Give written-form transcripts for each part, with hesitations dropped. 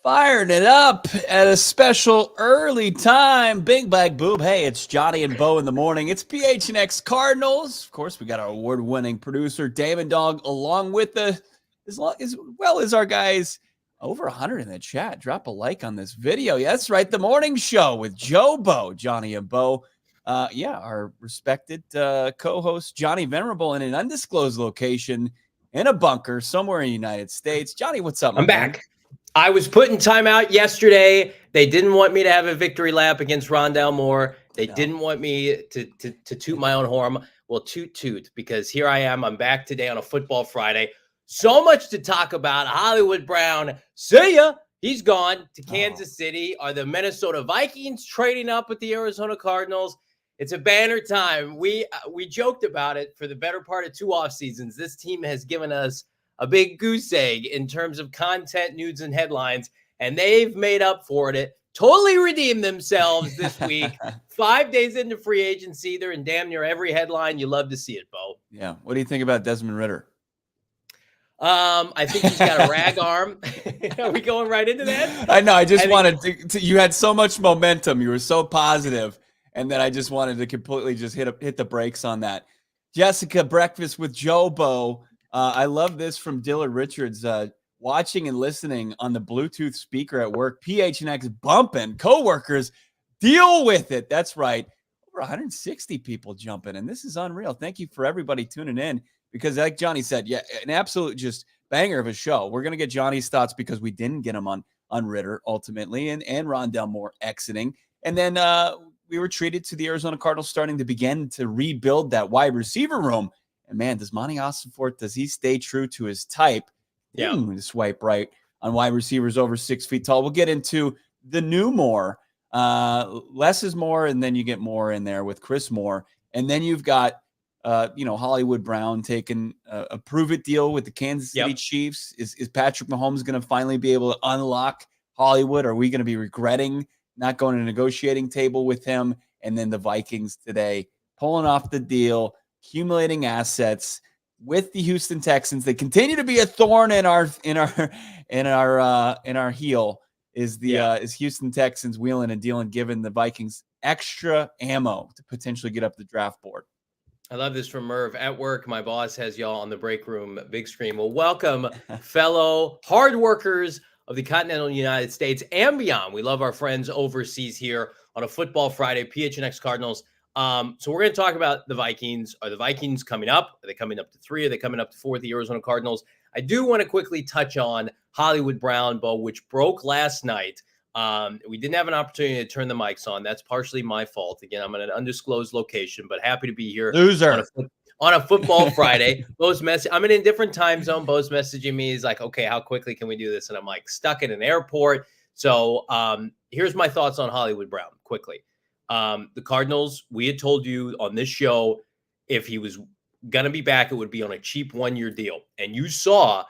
Firing it up at a special early time. Big Bag Boob. Hey, it's Johnny and Bo in the morning. It's PHNX Cardinals. Of course, we got our award-winning producer, Damon Dog, along with as well as our guys. Over 100 in the chat. Drop a like on this video. Yeah, that's right. The morning show with Joe Bo, Johnny and Bo. Our respected co-host, Johnny Venerable, in an undisclosed location in a bunker somewhere in the United States. Johnny, what's up, I'm back. I was put in timeout yesterday. They didn't want me to have a victory lap against Rondale Moore. They didn't want me to toot my own horn. Well, toot, because here I am. I'm back today on a Football Friday. So much to talk about. Hollywood Brown, see ya. He's gone to Kansas City. Are the Minnesota Vikings trading up with the Arizona Cardinals? It's a banner time. We joked about it for the better part of 2 off seasons. This team has given us a big goose egg in terms of content, news, and headlines, and they've made up for it. Totally redeemed themselves this week. 5 days into free agency, they're in damn near every headline. You love to see it, Bo. Yeah. What do you think about Desmond Ridder? I think he's got a rag arm. Are we going right into that? I know. I just wanted to. You had so much momentum. You were so positive, and then I just wanted to completely just hit the brakes on that. Jessica, breakfast with Joe Bo. I love this from Dillard Richards. Watching and listening on the Bluetooth speaker at work. PHNX bumping. Coworkers, deal with it. That's right. Over 160 people jumping, and this is unreal. Thank you for everybody tuning in because, like Johnny said, yeah, an absolute just banger of a show. We're gonna get Johnny's thoughts because we didn't get him on Ridder ultimately, and Rondale Moore exiting, and then we were treated to the Arizona Cardinals starting to begin to rebuild that wide receiver room. And man, does Monty Austinfort, does he stay true to his type? Yeah. To swipe right on wide receivers over 6 feet tall. We'll get into the new Moore. Less is more, and then you get more in there with Chris Moore. And then you've got, Hollywood Brown taking a prove-it deal with the Kansas City Chiefs. Is Patrick Mahomes going to finally be able to unlock Hollywood? Are we going to be regretting not going to a negotiating table with him? And then the Vikings today pulling off the deal, accumulating assets with the Houston Texans. They continue to be a thorn in our heel. Is Houston Texans wheeling and dealing, giving the Vikings extra ammo to potentially get up the draft board. I love this from Merv. At work, my boss has y'all on the break room big screen. Well, welcome, fellow hard workers of the continental United States and beyond. We love our friends overseas here on a Football Friday, PHNX Cardinals. So we're going to talk about the Vikings. Are the Vikings coming up? Are they coming up to 3? Are they coming up to 4? The Arizona Cardinals. I do want to quickly touch on Hollywood Brown, Bo, which broke last night. We didn't have an opportunity to turn the mics on. That's partially my fault. Again, I'm in an undisclosed location, but happy to be here. Loser. On a Football Friday. I'm in a different time zone. Bo's messaging me. He's like, okay, how quickly can we do this? And I'm like, stuck in an airport. So here's my thoughts on Hollywood Brown quickly. The Cardinals, we had told you on this show, if he was going to be back, it would be on a cheap 1-year deal. And you saw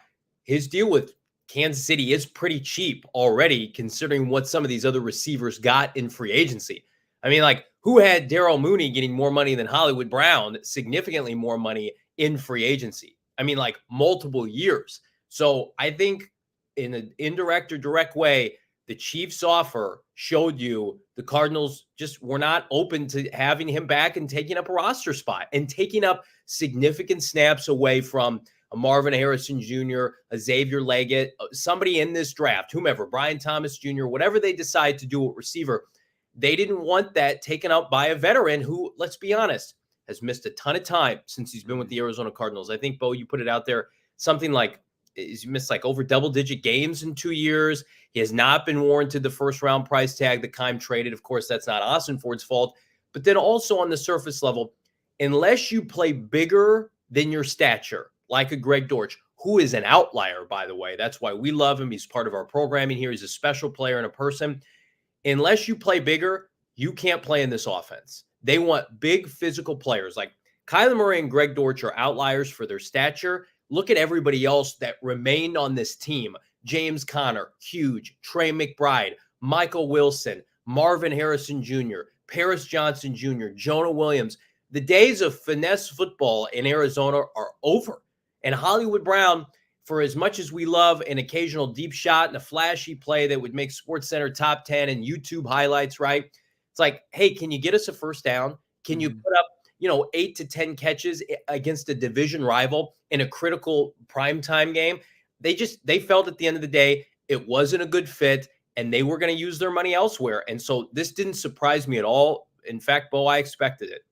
his deal with Kansas City is pretty cheap already, considering what some of these other receivers got in free agency. I mean, like, who had Darryl Mooney getting more money than Hollywood Brown, significantly more money in free agency? I mean, like, multiple years. So I think in an indirect or direct way, the Chiefs' offer showed you the Cardinals just were not open to having him back and taking up a roster spot and taking up significant snaps away from a Marvin Harrison Jr., a Xavier Leggett, somebody in this draft, whomever, Brian Thomas Jr., whatever they decide to do at receiver. They didn't want that taken up by a veteran who, let's be honest, has missed a ton of time since he's been with the Arizona Cardinals. I think, Bo, you put it out there, something like he's missed like over double-digit games in 2 years. He has not been warranted the first-round price tag that Keim traded. Of course, that's not Austinfort's fault. But then also on the surface level, unless you play bigger than your stature, like a Greg Dortch, who is an outlier, by the way. That's why we love him. He's part of our programming here. He's a special player and a person. Unless you play bigger, you can't play in this offense. They want big physical players. Like Kyler Murray and Greg Dortch are outliers for their stature. Look at everybody else that remained on this team. James Conner, huge. Trey McBride, Michael Wilson, Marvin Harrison Jr., Paris Johnson Jr., Jonah Williams. The days of finesse football in Arizona are over. And Hollywood Brown, for as much as we love an occasional deep shot and a flashy play that would make SportsCenter top 10 and YouTube highlights, right? It's like, hey, can you get us a first down? Can you put up, 8 to 10 catches against a division rival in a critical primetime game? They felt at the end of the day, it wasn't a good fit and they were going to use their money elsewhere. And so this didn't surprise me at all. In fact, Bo, I expected it.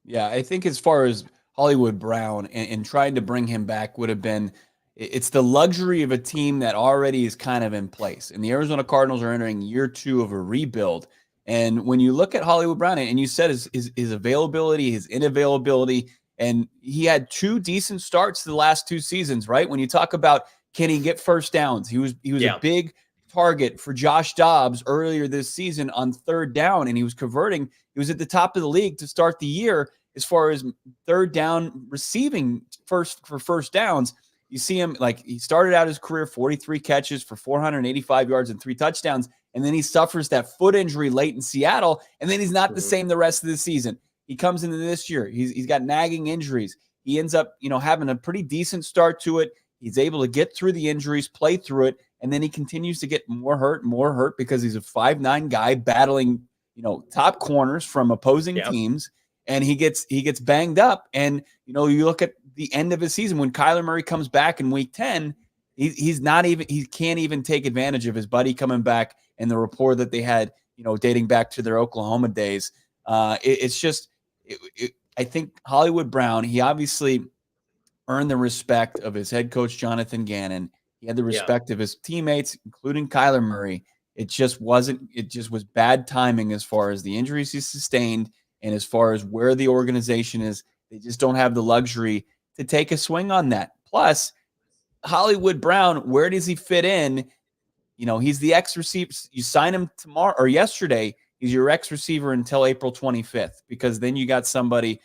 Yeah, I think as far as Hollywood Brown and trying to bring him back would have been, it's the luxury of a team that already is kind of in place. And the Arizona Cardinals are entering year 2 of a rebuild. And when you look at Hollywood Brown, and you said his availability, his inavailability, and he had 2 decent starts the last 2 seasons, right? When you talk about can he get first downs, he was a big target for Josh Dobbs earlier this season on 3rd down, and he was converting. He was at the top of the league to start the year as far as 3rd down receiving first downs. You see him, like, he started out his career 43 catches for 485 yards and 3 touchdowns, and then he suffers that foot injury late in Seattle, and then he's not the same the rest of the season. He comes into this year. He's got nagging injuries. He ends up, having a pretty decent start to it. He's able to get through the injuries, play through it, and then he continues to get more hurt because he's a 5'9" guy battling, top corners from opposing teams, and he gets banged up. And, you look at the end of his season when Kyler Murray comes back in week 10, he can't even take advantage of his buddy coming back and the rapport that they had, dating back to their Oklahoma days. I think Hollywood Brown, he obviously earned the respect of his head coach, Jonathan Gannon. He had the respect of his teammates, including Kyler Murray. It just was bad timing as far as the injuries he sustained and as far as where the organization is. They just don't have the luxury to take a swing on that. Plus, Hollywood Brown, where does he fit in? He's the X receiver. You sign him tomorrow or yesterday. He's your X receiver until April 25th, because then you got somebody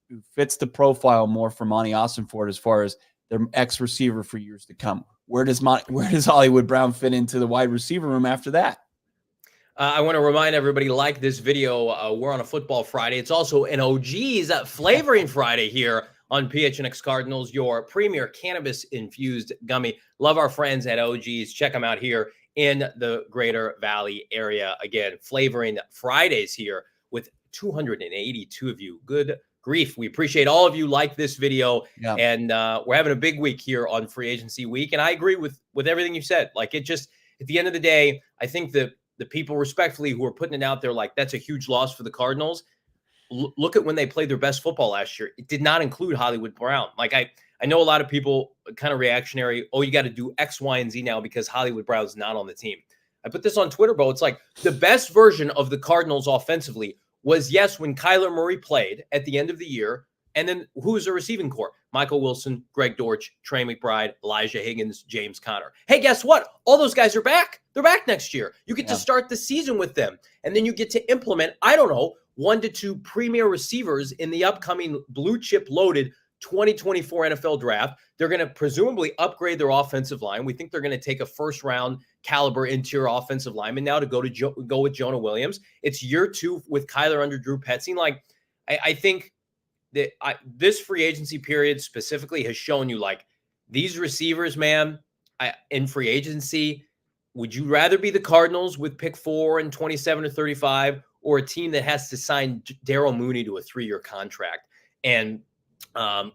who fits the profile more for Monty Ossenford as far as their X receiver for years to come. Where does Hollywood Brown fit into the wide receiver room after that? I want to remind everybody, like this video, we're on a Football Friday. It's also an OG's Flavoring Friday here on PHNX Cardinals, your premier cannabis-infused gummy. Love our friends at OG's. Check them out here in the Greater Valley area. Again, Flavoring Fridays here with 282 of you. Good grief. We appreciate all of you. Like this video. Yeah. And we're having a big week here on free agency week. And I agree with everything you said. Like, it just, at the end of the day, I think the people respectfully who are putting it out there, like, that's a huge loss for the Cardinals. Look at when they played their best football last year. It did not include Hollywood Brown. Like, I know a lot of people kind of reactionary. Oh, you got to do X, Y, and Z now because Hollywood Brown's not on the team. I put this on Twitter, Bo. It's like the best version of the Cardinals offensively was, yes, when Kyler Murray played at the end of the year. And then who was the receiving core? Michael Wilson, Greg Dortch, Trey McBride, Elijah Higgins, James Conner. Hey, guess what? All those guys are back. They're back next year. You get to start the season with them. And then you get to implement, 1 to 2 premier receivers in the upcoming blue chip loaded 2024 NFL draft. They're going to presumably upgrade their offensive line. We think they're going to take a first round caliber interior offensive lineman now to go with Jonah Williams. It's year 2 with Kyler under Drew Petzing. Like, I think that this free agency period specifically has shown you, like, these receivers, man, in free agency, would you rather be the Cardinals with pick 4 and 27 or 35, or a team that has to sign Darryl Mooney to a 3-year contract and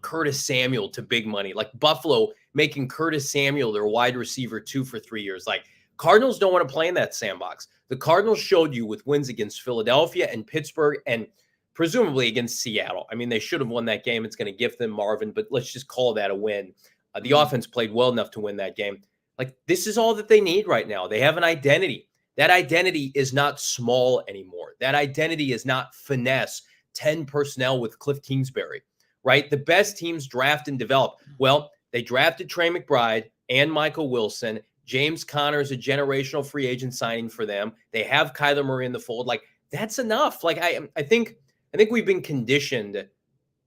Curtis Samuel to big money, like Buffalo making Curtis Samuel their wide receiver 2 for 3 years? Like, Cardinals don't want to play in that sandbox. The Cardinals showed you with wins against Philadelphia and Pittsburgh and presumably against Seattle. I mean, they should have won that game. It's going to gift them Marvin, but let's just call that a win. The offense played well enough to win that game. Like, this is all that they need right now. They have an identity. That identity is not small anymore. That identity is not finesse, 10 personnel with Cliff Kingsbury, right? The best teams draft and develop. Well, they drafted Trey McBride and Michael Wilson. James Conner is a generational free agent signing for them. They have Kyler Murray in the fold. Like, that's enough. Like, I think we've been conditioned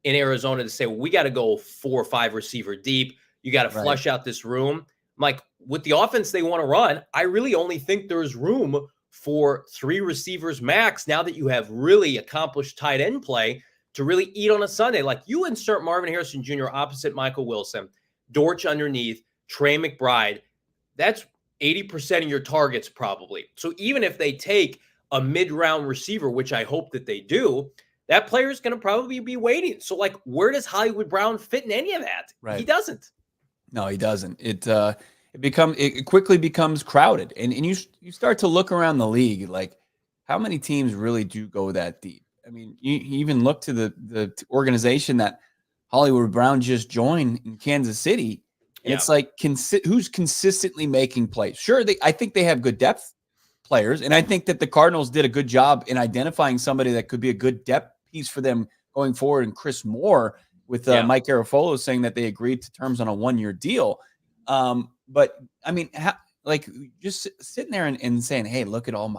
in Arizona to say, well, we got to go 4 or 5 receiver deep. You got to flush out this room. Like, with the offense they want to run, I really only think there's room for 3 receivers max now that you have really accomplished tight end play to really eat on a Sunday. Like, you insert Marvin Harrison Jr. opposite Michael Wilson, Dortch underneath, Trey McBride, that's 80% of your targets probably. So even if they take a mid-round receiver, which I hope that they do, that player is going to probably be waiting. So, like, where does Hollywood Brown fit in any of that? Right. He doesn't. No, he doesn't. It quickly becomes crowded, and you start to look around the league, like how many teams really do go that deep. I mean, you even look to the organization that Hollywood Brown just joined in Kansas City, and it's like who's consistently making plays. Sure, I think they have good depth players, and I think that the Cardinals did a good job in identifying somebody that could be a good depth piece for them going forward, and Chris Moore, with Mike Garafolo saying that they agreed to terms on a 1-year deal. But I mean, just sitting there and saying, hey, look at all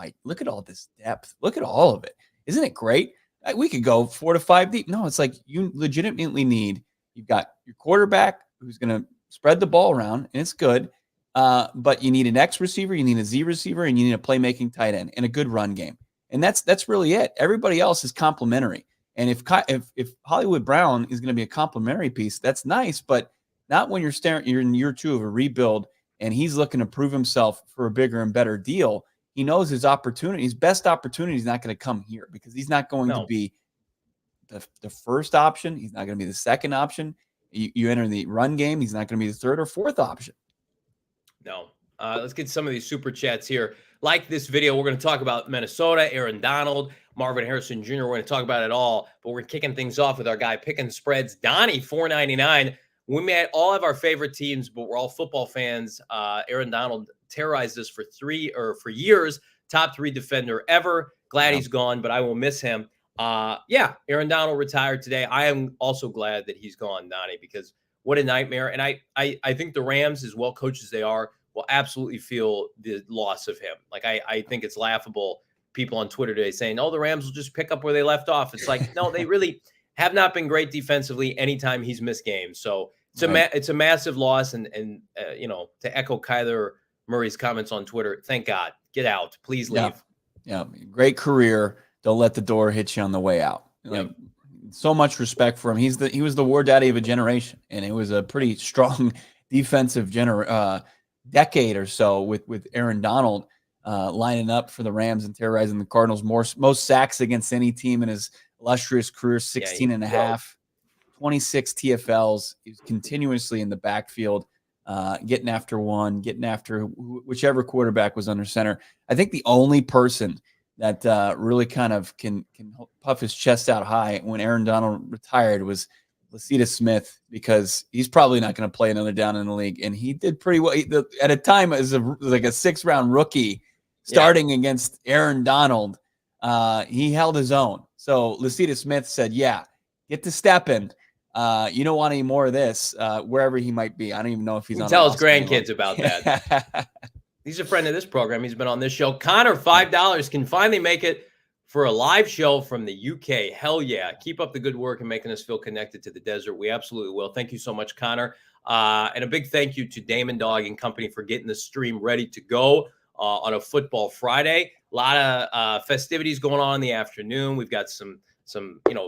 this depth. Look at all of it. Isn't it great? We could go 4 to 5 deep. No, it's like you legitimately you've got your quarterback who's going to spread the ball around, and it's good. But you need an X receiver, you need a Z receiver, and you need a playmaking tight end and a good run game. And that's really it. Everybody else is complementary. And if Hollywood Brown is going to be a complementary piece, that's nice, but not when you're in year 2 of a rebuild and he's looking to prove himself for a bigger and better deal. He knows his best opportunity is not going to come here, because he's not going to be the first option. He's not going to be the second option. You enter the run game, he's not going to be the third or fourth option. No. Let's get some of these super chats here. Like this video, we're going to talk about Minnesota, Aaron Donald, Marvin Harrison Jr. We're going to talk about it all, but we're kicking things off with our guy picking spreads, Donnie, $4.99. We may all have our favorite teams, but we're all football fans. Aaron Donald terrorized us for years. Top 3 defender ever. Glad he's gone, but I will miss him. Aaron Donald retired today. I am also glad that he's gone, Donnie, because what a nightmare. And I think the Rams, as well coached as they are, will absolutely feel the loss of him. Like, I think it's laughable. People on Twitter today saying, oh, the Rams will just pick up where they left off. It's like, no, they really have not been great defensively anytime he's missed games. So it's a massive loss. And to echo Kyler Murray's comments on Twitter, thank God, get out, please leave. Yeah. Great career. Don't let the door hit you on the way out. Like, so much respect for him. He was the war daddy of a generation, and it was a pretty strong defensive decade or so with Aaron Donald lining up for the Rams and terrorizing the Cardinals. Most sacks against any team in his illustrious career, 16 and a half, 26 TFLs. He was continuously in the backfield, getting after whichever quarterback was under center. I think the only person that really kind of can puff his chest out high when Aaron Donald retired was Lasita Smith, because he's probably not going to play another down in the league. And he did pretty well at a time as a 6th-round rookie starting against Aaron Donald. He held his own. So Lasita Smith said, get to stepping. You don't want any more of this wherever he might be. I don't even know if he's on. Tell his grandkids about that. He's a friend of this program. He's been on this show. Connor, $5 can finally make it for a live show from the UK. Hell yeah. Keep up the good work and making us feel connected to the desert. We absolutely will. Thank you so much, Connor. And a big thank you to Damon Dog and company for getting the stream ready to go on a football Friday. A lot of festivities going on in the afternoon. We've got some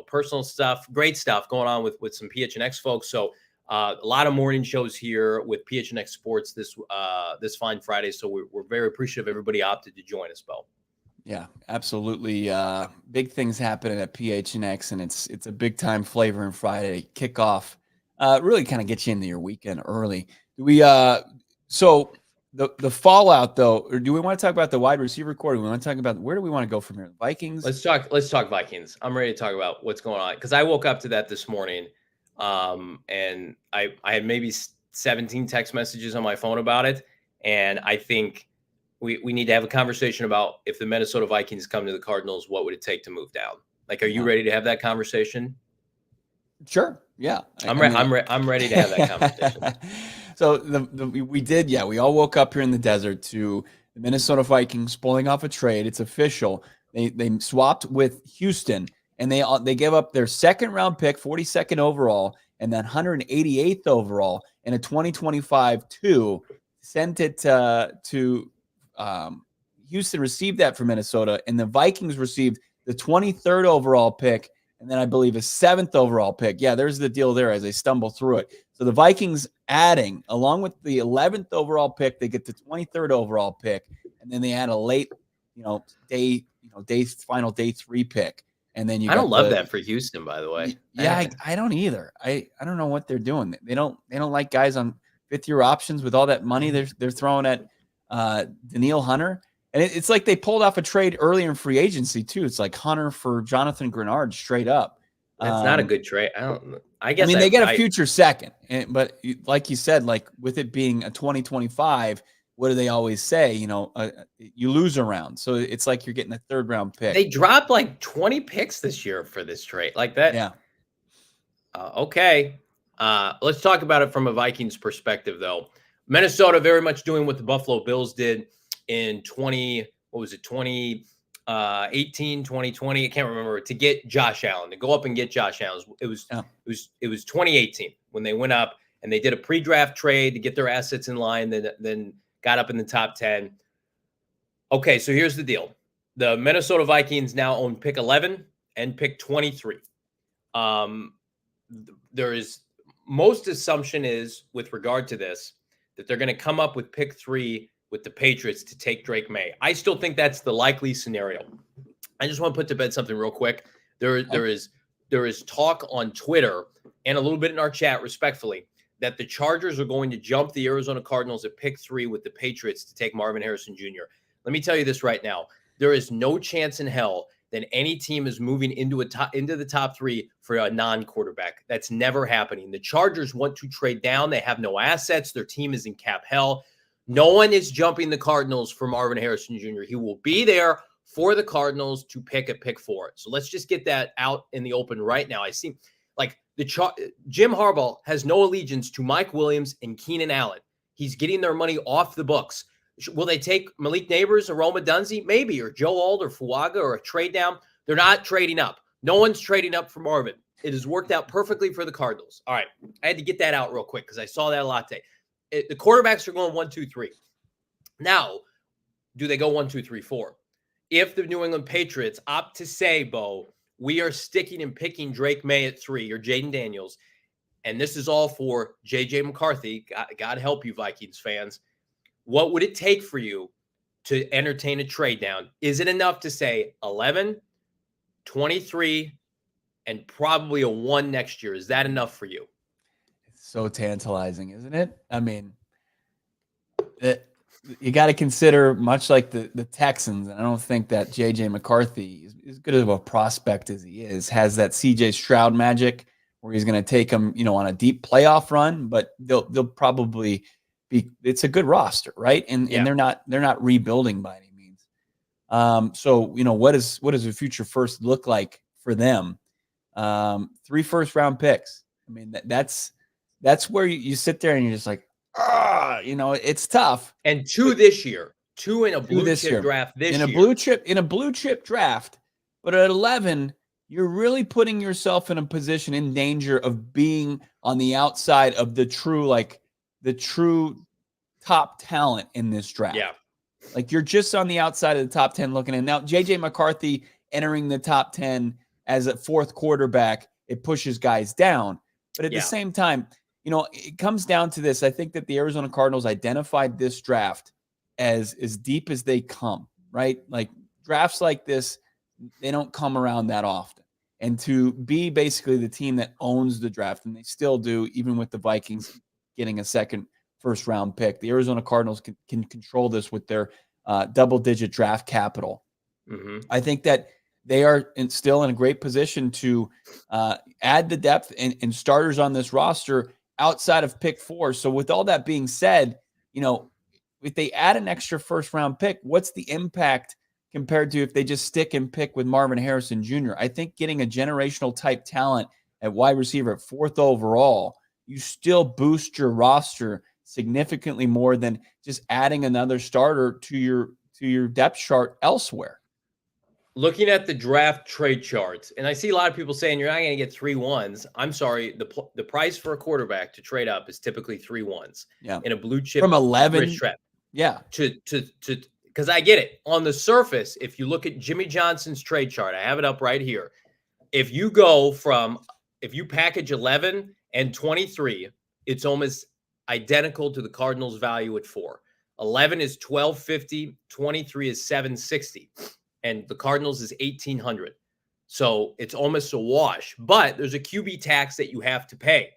personal stuff, great stuff going on with some PHNX folks. So a lot of morning shows here with PHNX Sports this fine Friday. So we're very appreciative everybody opted to join us, Bo. Yeah, absolutely. Big things happening at PHNX, and it's a big time flavor and Friday kickoff. Really kind of get you into your weekend early. So the fallout though, or do we want to talk about the wide receiver core? Do we want to talk about where do we want to go from here? Vikings. Let's talk Vikings. I'm ready to talk about what's going on because I woke up to that this morning, and I had maybe 17 text messages on my phone about it, and I think we need to have a conversation about if the Minnesota Vikings come to the Cardinals, what would it take to move down? Like, are you ready to have that conversation? Sure. Yeah. I'm ready to have that conversation. So we all woke up here in the desert to the Minnesota Vikings pulling off a trade. It's official. They swapped with Houston, and they gave up their 2nd-round pick, 42nd overall, and then 188th overall, and a 2025 2. Sent it to Houston, received that from Minnesota, and the Vikings received the 23rd overall pick, and then I believe a 7th overall pick. Yeah, there's the deal there as they stumble through it. So the Vikings adding, along with the 11th overall pick, they get the 23rd overall pick, and then they add a late, final day 3 pick, and then you. I don't love that for Houston, by the way. Yeah, I don't either. I don't know what they're doing. They don't like guys on 5th-year options with all that money they're throwing at Danielle Hunter. And it's like they pulled off a trade earlier in free agency too. It's like Hunter for Jonathan Grenard straight up. That's not a good trade. I guess. I mean, they get a future second, but like you said, like with it being a 2025, what do they always say? You lose a round, so it's like you're getting a 3rd round pick. They dropped like 20 picks this year for this trade, like that. Yeah. Okay. Let's talk about it from a Vikings perspective, though. Minnesota very much doing what the Buffalo Bills did in 2018, 2020. I can't remember, to get Josh Allen, to go up and get Josh Allen. It was 2018 when they went up and they did a pre-draft trade to get their assets in line, then got up in the top 10. Okay, so here's the deal. The Minnesota Vikings now own pick 11 and pick 23. There is most assumption is with regard to this that they're going to come up with pick 3 with the Patriots to take Drake May. I still think that's the likely scenario. I just want to put to bed something real quick. There is talk on Twitter and a little bit in our chat, respectfully, that the Chargers are going to jump the Arizona Cardinals at pick 3 with the Patriots to take Marvin Harrison Jr. Let me tell you this right now. There is no chance in hell that any team is moving into the top 3 for a non-quarterback. That's never happening. The Chargers want to trade down. They have no assets. Their team is in cap hell. No one is jumping the Cardinals for Marvin Harrison Jr. He will be there for the Cardinals to pick at pick 4. So let's just get that out in the open right now. I see like Jim Harbaugh has no allegiance to Mike Williams and Keenan Allen. He's getting their money off the books. Will they take Malik Neighbors or Roma Dunze? Maybe, or Joe Ald or Fuaga or a trade down. They're not trading up. No one's trading up for Marvin. It has worked out perfectly for the Cardinals. All right. I had to get that out real quick because I saw that a lot today. The quarterbacks are going 1, 2, 3. Now, do they go 1, 2, 3, 4? If the New England Patriots opt to say, Bo, we are sticking and picking Drake May at 3 or Jaden Daniels, and this is all for J.J. McCarthy, God help you, Vikings fans, what would it take for you to entertain a trade down? Is it enough to say 11, 23, and probably a 1 next year? Is that enough for you? It's so tantalizing, isn't it? I mean, you got to consider, much like the Texans, and I don't think that J.J. McCarthy is as good of a prospect as he is, has that C.J. Stroud magic where he's going to take them, on a deep playoff run, but they'll probably it's a good roster, right? And they're not rebuilding by any means. So what does a future first look like for them? 3 first-round picks. I mean, that's where you sit there and you're just like, it's tough. And 2 this year, 2 in a blue chip draft this year. In a blue chip draft, but at 11, you're really putting yourself in a position in danger of being on the outside of the true top talent in this draft. Yeah. Like you're just on the outside of the top 10 looking in. Now, J.J. McCarthy entering the top 10 as a 4th quarterback, it pushes guys down. But at the same time, it comes down to this. I think that the Arizona Cardinals identified this draft as deep as they come, right? Like drafts like this, they don't come around that often. And to be basically the team that owns the draft, and they still do, even with the Vikings getting a second first-round pick, the Arizona Cardinals can control this with their double-digit draft capital. Mm-hmm. I think that they are still in a great position to add the depth and starters on this roster outside of pick 4. So with all that being said, if they add an extra first-round pick, what's the impact compared to if they just stick and pick with Marvin Harrison Jr.? I think getting a generational type talent at wide receiver at 4th overall, you still boost your roster significantly more than just adding another starter to your depth chart elsewhere. Looking at the draft trade charts, and I see a lot of people saying you're not going to get 3 1s. I'm sorry, the price for a quarterback to trade up is typically 3 1s. Yeah. In a blue chip from 11. Yeah. Because I get it. On the surface, if you look at Jimmy Johnson's trade chart, I have it up right here. If you package 11 and 23, it's almost identical to the Cardinals' value at 4. 11 is 1250, 23 is 760, and the Cardinals is 1800. So it's almost a wash, but there's a QB tax that you have to pay.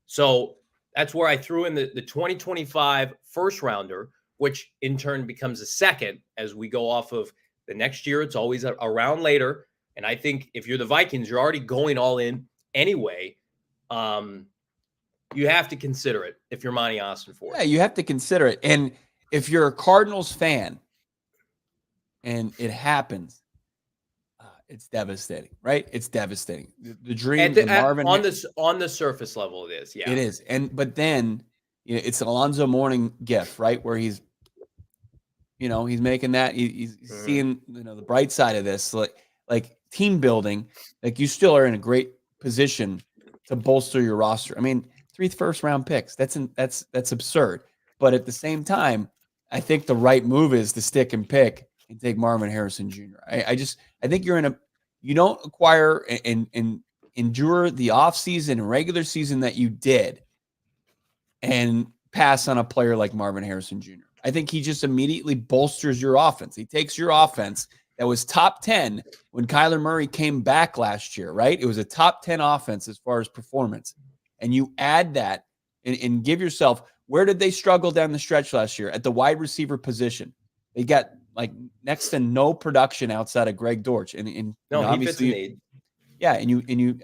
So that's where I threw in the 2025 first rounder, which in turn becomes a second as we go off of the next year. It's always a round later. And I think if you're the Vikings, you're already going all in anyway. You have to consider it if you're Monty Austin for it. Yeah, you have to consider it. And if you're a Cardinals fan and it happens, it's devastating, right? It's devastating. The dream, the Marvin on the surface level, it is. Yeah, it is. But then it's an Alonzo Mourning gif, right? Where he's making that he's seeing the bright side of this, like team building. Like you still are in a great position to bolster your roster. I mean, 3 first-round picks. That's absurd. But at the same time, I think the right move is to stick and pick and take Marvin Harrison Jr. I think you don't acquire and endure the offseason and regular season that you did and pass on a player like Marvin Harrison Jr. I think he just immediately bolsters your offense. He takes your offense that was top 10 when Kyler Murray came back last year, right? It was a top 10 offense as far as performance. And you add that and give yourself, where did they struggle down the stretch last year? At the wide receiver position. They got like next to no production outside of Greg Dortch. And he fits a need. Yeah,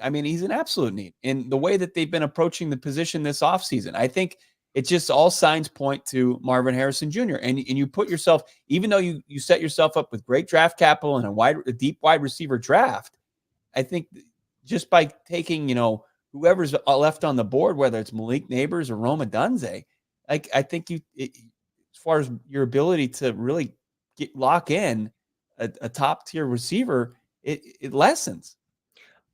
I mean, he's an absolute need. And the way that they've been approaching the position this offseason, I think it just all signs point to Marvin Harrison Jr. And you put yourself, even though you set yourself up with great draft capital and a deep wide receiver draft, I think just by taking, whoever's left on the board, whether it's Malik Neighbors or Rome Odunze, I think as far as your ability to really lock in a top tier receiver, it lessens.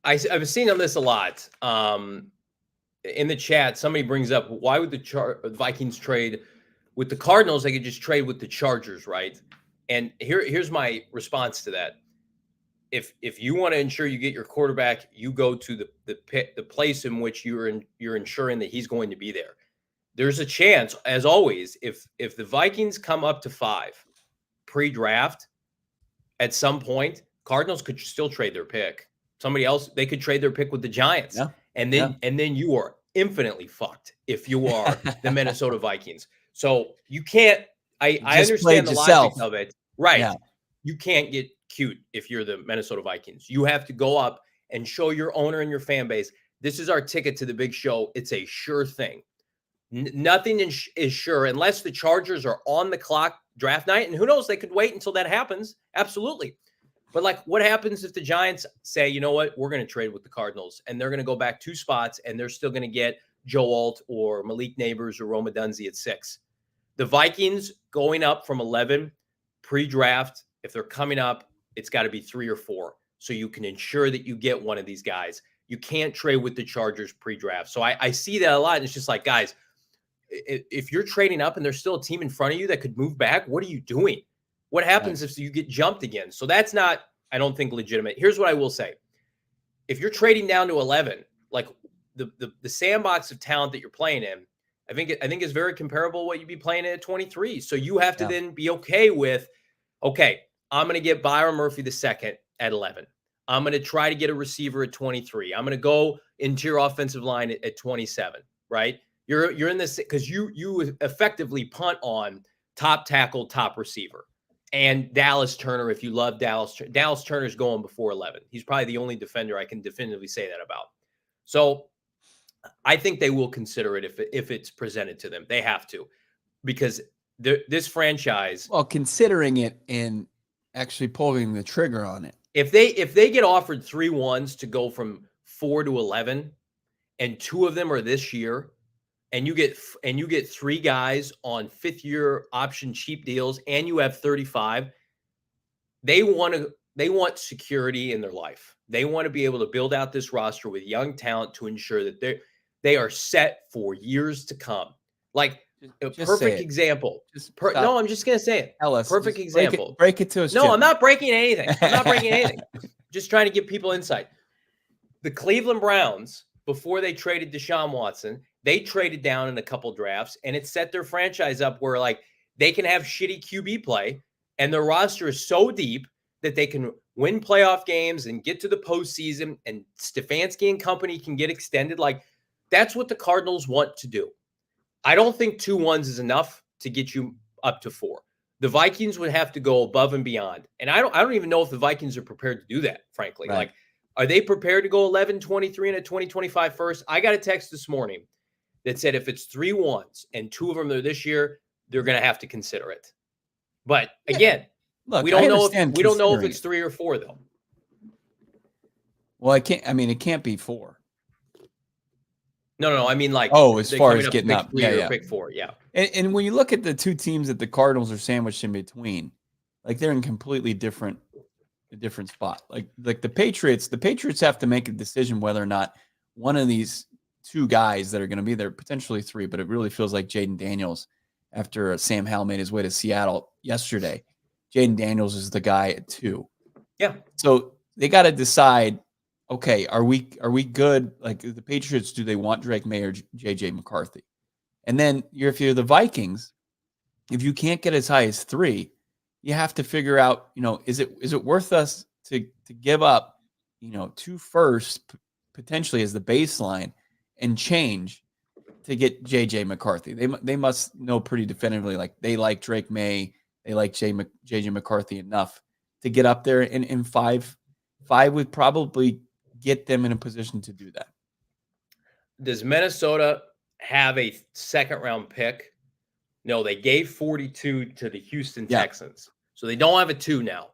I've seen on this a lot. In the chat, somebody brings up, why would the Vikings trade with the Cardinals? They could just trade with the Chargers, right? And here's my response to that. If you want to ensure you get your quarterback, you go to the place in which you're ensuring that he's going to be there. There's a chance, as always, if the Vikings come up to 5 pre-draft, at some point, Cardinals could still trade their pick. Somebody else, they could trade their pick with the Giants. Yeah. And then you are infinitely fucked if you are the Minnesota Vikings. So you can't. I understand the logic of it, right? Yeah. You can't get cute if you're the Minnesota Vikings. You have to go up and show your owner and your fan base, this is our ticket to the big show. It's a sure thing. Nothing is sure unless the Chargers are on the clock draft night, and who knows? They could wait until that happens. Absolutely. But what happens if the Giants say, you know what, we're going to trade with the Cardinals, and they're going to go back 2 spots, and they're still going to get Joe Alt or Malik Neighbors or Rome Odunze at 6. The Vikings going up from 11 pre-draft, if they're coming up, it's got to be 3 or 4. So you can ensure that you get one of these guys. You can't trade with the Chargers pre-draft. So I see that a lot, and it's just like, guys, if you're trading up and there's still a team in front of you that could move back, what are you doing? What happens if you get jumped again? So that's not, I don't think, legitimate. Here's what I will say. If you're trading down to 11, like the sandbox of talent that you're playing in, I think is very comparable to what you'd be playing at 23. So you have to then be okay with, okay, I'm going to get Byron Murphy the second at 11. I'm going to try to get a receiver at 23. I'm going to go into your offensive line at 27, right? You're in this because you effectively punt on top tackle, top receiver. And Dallas Turner, if you love Dallas Turner's going before 11. He's probably the only defender I can definitively say that about. So I think they will consider it if it's presented to them. They have to, because this franchise. Well, considering it and actually pulling the trigger on it. If they get offered 3 ones to go from 4 to 11, and 2 of them are this year, and you get 3 guys on 5th-year option cheap deals, and you have 35, they want security in their life. They want to be able to build out this roster with young talent to ensure that they are set for years to come. Like a perfect example. No, I'm just gonna say it. Tell us. Perfect example. Break it to us. No, I'm not breaking anything. I'm not breaking anything. Just trying to give people insight. The Cleveland Browns, before they traded Deshaun Watson, they traded down in a couple drafts, and it set their franchise up where like they can have shitty QB play, and their roster is so deep that they can win playoff games and get to the postseason, and Stefanski and company can get extended. Like, that's what the Cardinals want to do. I don't think 2-1s is enough to get you up to 4. The Vikings would have to go above and beyond. And I don't even know if the Vikings are prepared to do that, frankly. Right. Like, are they prepared to go 11-23 in a 2025 first? I got a text this morning that said if it's 3 1s and 2 of them are this year, they're going to have to consider it. But again, look, we don't know if it's 3 or 4 though. Well, it can't be 4. No. I mean, like, as far as getting up, pick 4, yeah. And when you look at the two teams that the Cardinals are sandwiched in between, like they're in completely different spot. Like the Patriots have to make a decision whether or not one of these 2 guys that are going to be there, potentially 3, but it really feels like Jaden Daniels after Sam Howell made his way to Seattle yesterday. Jaden Daniels is the guy at 2. Yeah. So they got to decide, okay, are we good? Like the Patriots, do they want Drake May or JJ McCarthy? And then if you're the Vikings, if you can't get as high as 3, you have to figure out, is it worth us to give up, 2 firsts potentially as the baseline and change to get JJ McCarthy? They must know pretty definitively, like they like Drake May, they like JJ McCarthy enough to get up there, and 5 would probably get them in a position to do that. Does Minnesota have a 2nd-round pick? No, they gave 42 to the Houston Texans. So they don't have a 2 now.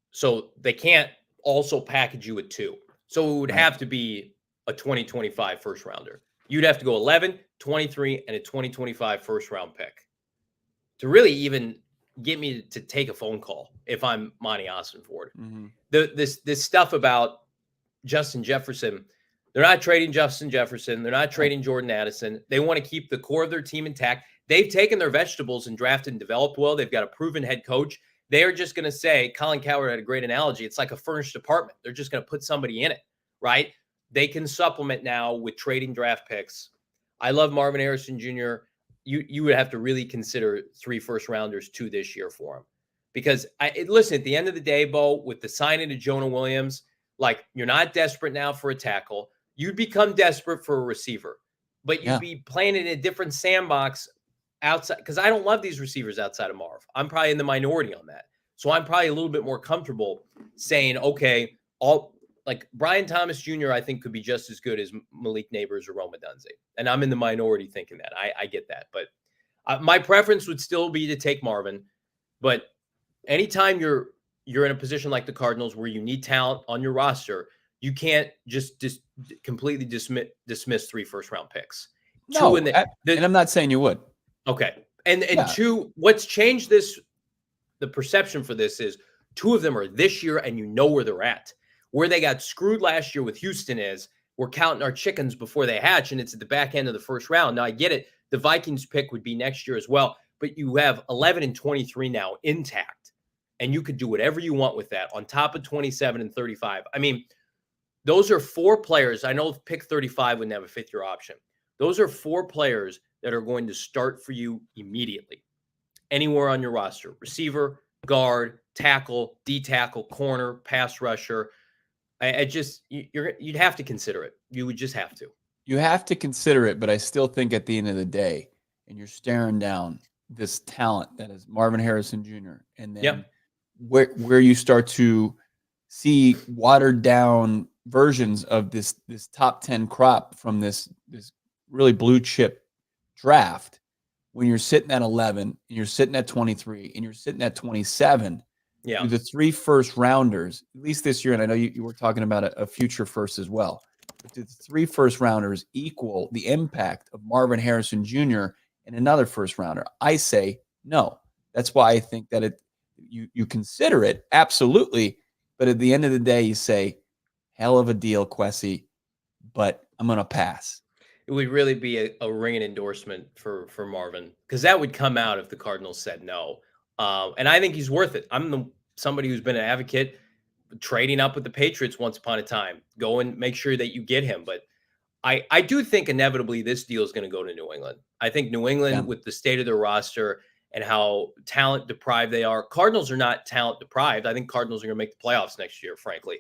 So they can't also package you a 2. So it would have to be a 2025 first-rounder. You'd have to go 11, 23, and a 2025 first-round pick to really even get me to take a phone call if I'm Monty Ossenford. Mm-hmm. This stuff about Justin Jefferson, they're not trading Justin Jefferson. They're not trading Jordan Addison. They want to keep the core of their team intact. They've taken their vegetables and drafted and developed well. They've got a proven head coach. They are just going to say, Colin Cowherd had a great analogy. It's like a furnished apartment. They're just going to put somebody in it, right? They can supplement now with trading draft picks. I love Marvin Harrison Jr. You would have to really consider 3 first-rounders 2 this year for him. Because, listen, at the end of the day, Bo, with the signing of Jonah Williams, like, you're not desperate now for a tackle. You'd become desperate for a receiver. But you'd be playing in a different sandbox outside, because I don't love these receivers outside of Marv. I'm probably in the minority on that. So I'm probably a little bit more comfortable saying, okay, like Brian Thomas Jr., I think could be just as good as Malik Neighbors or Rome Odunze. And I'm in the minority thinking that. I get that. But my preference would still be to take Marvin. But anytime you're in a position like the Cardinals where you need talent on your roster, you can't just completely dismiss 3 first-round picks. No, and I'm not saying you would. Okay. And 2, what's changed the perception for this is 2 of them are this year, and you know where they're at. Where they got screwed last year with Houston is we're counting our chickens before they hatch, and it's at the back end of the first round. Now, I get it. The Vikings pick would be next year as well, but you have 11 and 23 now intact, and you could do whatever you want with that on top of 27 and 35. I mean, those are 4 players. I know pick 35 wouldn't have a 5th-year option. Those are 4 players that are going to start for you immediately anywhere on your roster: receiver, guard, tackle, D-tackle, corner, pass rusher. You'd have to consider it. You would just have to. You have to consider it, but I still think at the end of the day, and you're staring down this talent that is Marvin Harrison Jr., and then where you start to see watered down versions of this top 10 crop from this really blue chip draft, when you're sitting at 11 and you're sitting at 23 and you're sitting at 27. Yeah, the 3 first-rounders, at least this year, and I know you were talking about a future first as well, but the 3 first-rounders equal the impact of Marvin Harrison Jr. and another first-rounder? I say no. That's why I think that you consider it, absolutely, but at the end of the day, you say, hell of a deal, Kwesi, but I'm going to pass. It would really be a ringing endorsement for Marvin, because that would come out if the Cardinals said no. And I think he's worth it. I'm somebody who's been an advocate trading up with the Patriots once upon a time. Go and make sure that you get him. But I do think inevitably this deal is going to go to New England. I think New England, with the state of their roster and how talent deprived they are, Cardinals are not talent deprived. I think Cardinals are going to make the playoffs next year, frankly.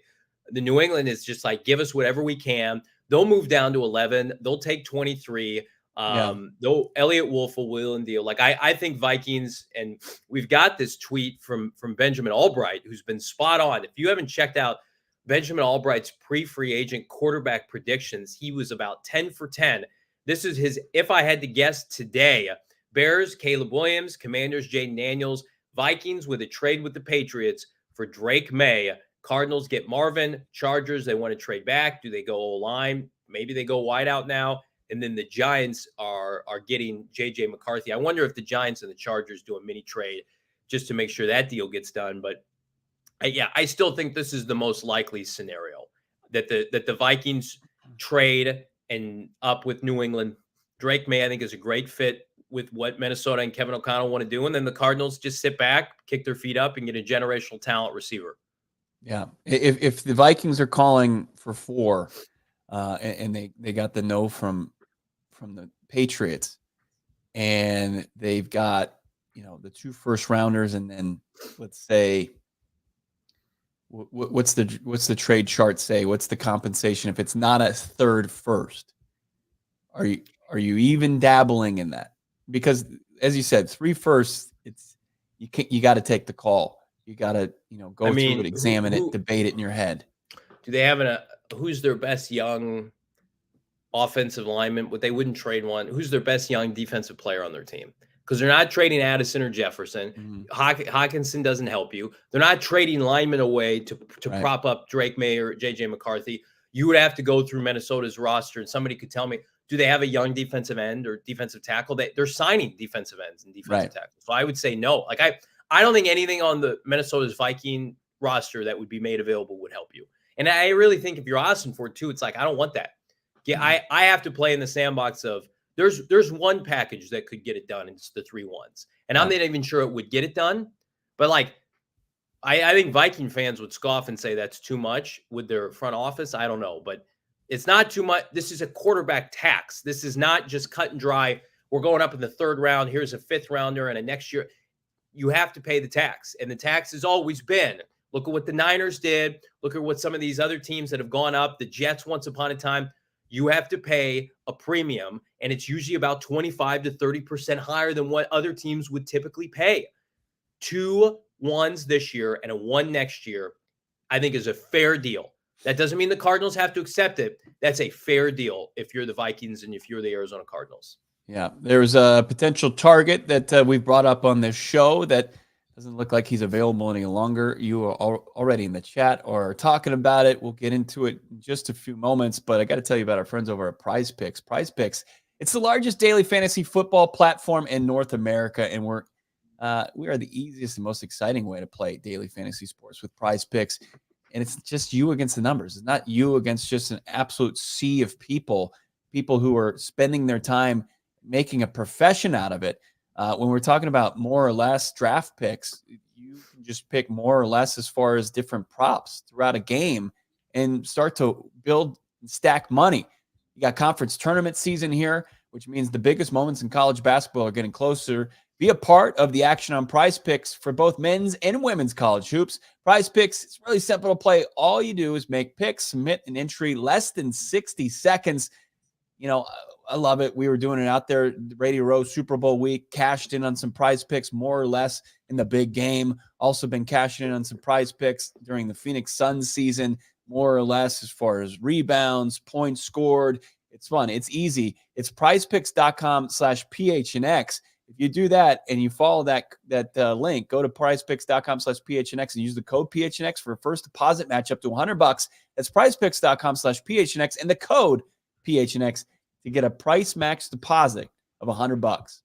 The New England is just like, give us whatever we can. They'll move down to 11. They'll take 23. Though Elliott Wolf will wheel and deal. Like I think Vikings, and we've got this tweet from Benjamin Albright, who's been spot on. If you haven't checked out Benjamin Albright's pre-free agent quarterback predictions, he was about 10 for 10. This is his, if I had to guess today: Bears, Caleb Williams; Commanders, Jaden Daniels; Vikings with a trade with the Patriots for Drake May; Cardinals get Marvin; Chargers, they want to trade back. Do they go O-line? Maybe they go wide out now. And then the Giants are getting J.J. McCarthy. I wonder if the Giants and the Chargers do a mini trade just to make sure that deal gets done. But I still think this is the most likely scenario, that the Vikings trade and up with New England. Drake May, I think, is a great fit with what Minnesota and Kevin O'Connell want to do. And then the Cardinals just sit back, kick their feet up, and get a generational talent receiver. Yeah. If the Vikings are calling for 4, and they got the no from the Patriots, and they've got, the 2 first rounders, and then let's say, what's the trade chart say? What's the compensation if it's not a 3rd first? Are you even dabbling in that? Because as you said, 3 firsts, you got to take the call. You got to go through it, examine it, debate it in your head. Do they have who's their best young offensive lineman? But they wouldn't trade one. Who's their best young defensive player on their team? Because they're not trading Addison or Jefferson. Hawkinson doesn't help you. They're not trading linemen away to prop up Drake May or J.J. McCarthy. You would have to go through Minnesota's roster, and somebody could tell me, do they have a young defensive end or defensive tackle? They're signing defensive ends and defensive tackles. So I would say no. Like I don't think anything on the Minnesota's Viking roster that would be made available would help you. And I really think if you're asking for it too, it's like, I don't want that. Yeah, I have to play in the sandbox of there's one package that could get it done, and it's the 3 ones. And I'm not even sure it would get it done. But like, I think Viking fans would scoff and say that's too much with their front office. I don't know, but it's not too much. This is a quarterback tax. This is not just cut and dry. We're going up in the 3rd round. Here's a 5th rounder and a next year. You have to pay the tax. And the tax has always been, look at what the Niners did. Look at what some of these other teams that have gone up, the Jets once upon a time. You have to pay a premium, and it's usually about 25 to 30% higher than what other teams would typically pay. 2 1s this year and a 1 next year, I think, is a fair deal. That doesn't mean the Cardinals have to accept it. That's a fair deal if you're the Vikings and if you're the Arizona Cardinals. Yeah, there's a potential target that we've brought up on this show that doesn't look like he's available any longer. You are already in the chat or are talking about it. We'll get into it in just a few moments, but I got to tell you about our friends over at Prize Picks. Prize Picks, it's the largest daily fantasy football platform in North America, and we are the easiest and most exciting way to play daily fantasy sports with Prize Picks. And it's just you against the numbers. It's not you against just an absolute sea of people who are spending their time making a profession out of it. When we're talking about more or less draft picks, you can just pick more or less as far as different props throughout a game and start to build and stack money. You got conference tournament season here, which means the biggest moments in college basketball are getting closer. Be a part of the action on Prize Picks for both men's and women's college hoops. Prize Picks, it's really simple to play. All you do is make picks, submit an entry, less than 60 seconds. I love it. We were doing it out there, Radio Row Super Bowl week, cashed in on some Prize Picks more or less in the big game. Also been cashing in on some Prize Picks during the Phoenix Suns season, more or less as far as rebounds, points scored. It's fun. It's easy. It's prizepicks.com/PHNX. If you do that and you follow that link, go to prizepicks.com/PHNX and use the code PHNX for a first deposit match up to $100. That's prizepicks.com/PHNX and the code PHNX to get a price max deposit of $100.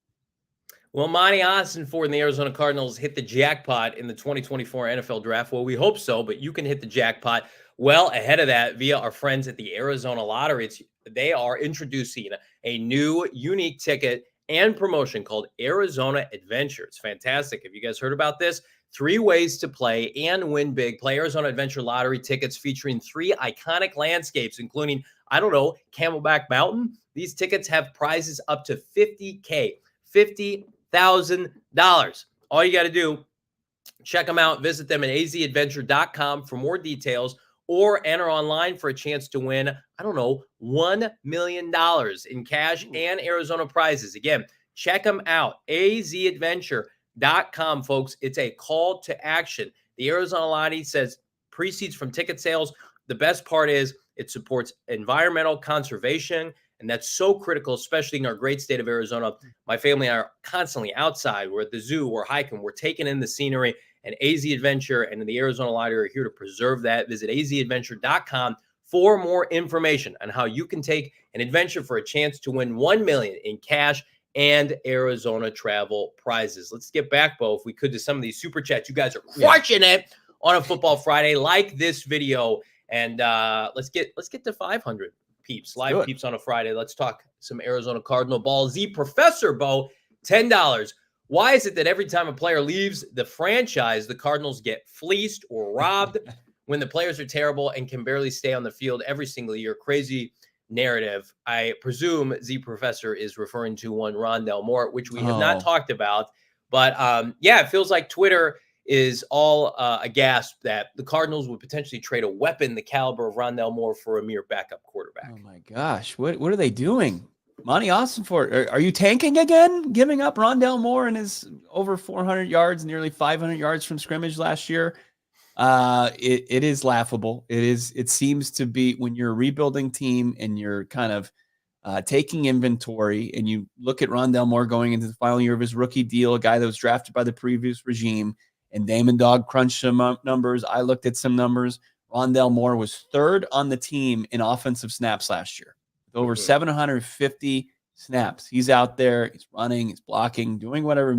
Well, Monty Ossenford and the Arizona Cardinals hit the jackpot in the 2024 NFL Draft. Well, we hope so, but you can hit the jackpot well ahead of that via our friends at the Arizona Lottery. They are introducing a new unique ticket and promotion called Arizona Adventure. It's fantastic. Have you guys heard about this? 3 ways to play and win big. Play Arizona Adventure Lottery tickets featuring 3 iconic landscapes, including I don't know, Camelback Mountain. These tickets have prizes up to $50K, $50,000. All you got to do, check them out. Visit them at azadventure.com for more details, or enter online for a chance to win, I don't know, $1 million in cash and Arizona prizes. Again, check them out, azadventure.com, folks. It's a call to action. The Arizona Lottery says proceeds from ticket sales. The best part is it supports environmental conservation, and that's so critical, especially in our great state of Arizona. My family and I are constantly outside. We're at the zoo, we're hiking, we're taking in the scenery, and AZ Adventure and the Arizona Lottery are here to preserve that. Visit azadventure.com for more information on how you can take an adventure for a chance to win $1 million in cash and Arizona travel prizes. Let's get back, Bo, if we could, to some of these super chats. You guys are crushing it on a Football Friday. Like this video, and let's get to 500 peeps, live peeps on a Friday. Let's talk some Arizona Cardinal ball. Z Professor, Bo, $10. Why is it that every time a player leaves the franchise, the Cardinals get fleeced or robbed when the players are terrible and can barely stay on the field every single year? Crazy narrative. I presume Z Professor is referring to one Rondale Moore, which we have not talked about. But yeah, it feels like Twitter is all aghast that the Cardinals would potentially trade a weapon the caliber of Rondale Moore for a mere backup quarterback. Oh my gosh, what are they doing? Monty Austin are you tanking again? Giving up Rondale Moore and his over 400 yards, nearly 500 yards from scrimmage last year? It is laughable. It seems to be, when you're a rebuilding team and you're kind of taking inventory, and you look at Rondale Moore going into the final year of his rookie deal, a guy that was drafted by the previous regime, and Damon Dog crunched some numbers. I looked at some numbers. Rondale Moore was third on the team in offensive snaps last year, with over 750 snaps. He's out there, he's running, he's blocking, doing whatever,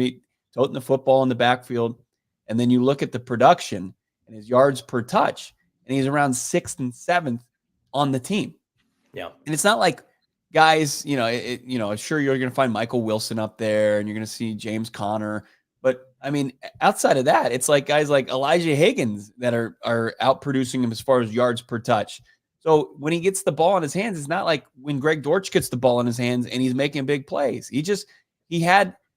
toting the football in the backfield. And then you look at the production and his yards per touch, and he's around 6th and 7th on the team. Yeah. And it's not like guys, sure, you're going to find Michael Wilson up there and you're going to see James Conner. But I mean, outside of that, it's like guys like Elijah Higgins that are out producing him as far as yards per touch. So when he gets the ball in his hands, it's not like when Greg Dortch gets the ball in his hands and he's making big plays.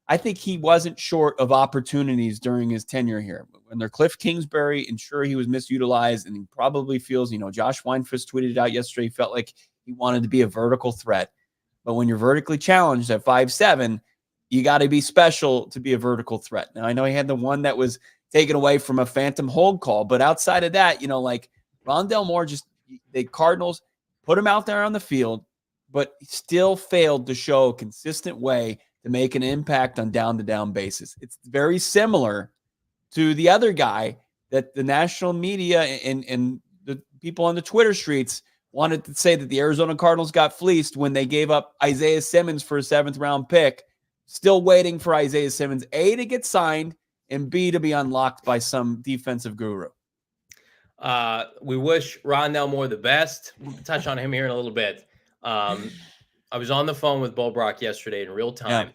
I think he wasn't short of opportunities during his tenure here. When they're Cliff Kingsbury, and sure, he was misutilized, and he probably feels, Josh Weinfuss tweeted it out yesterday, he felt like he wanted to be a vertical threat. But when you're vertically challenged at 5'7", you got to be special to be a vertical threat. Now, I know he had the one that was taken away from a phantom hold call, but outside of that, like Rondale Moore, the Cardinals put him out there on the field, but still failed to show a consistent way to make an impact on down-to-down basis. It's very similar to the other guy that the national media and the people on the Twitter streets wanted to say that the Arizona Cardinals got fleeced when they gave up Isaiah Simmons for a 7th-round pick. Still waiting for Isaiah Simmons, A, to get signed, and B, to be unlocked by some defensive guru. We wish Rondale Moore the best. We'll touch on him here in a little bit. I was on the phone with Bo Brack yesterday in real time,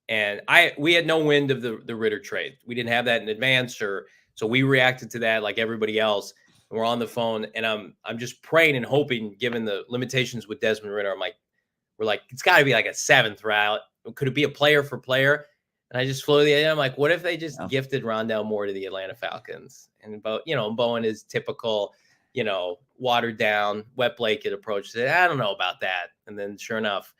and we had no wind of the Ritter trade. We didn't have that in advance, so we reacted to that like everybody else. And we're on the phone, and I'm just praying and hoping, given the limitations with Desmond Ritter, we're like, it's got to be like a 7th route. Could it be a player for player? And I just floated the idea. I'm like, what if they just gifted Rondale Moore to the Atlanta Falcons? And Bo in his typical, watered down, wet blanket approach said, I don't know about that. And then sure enough,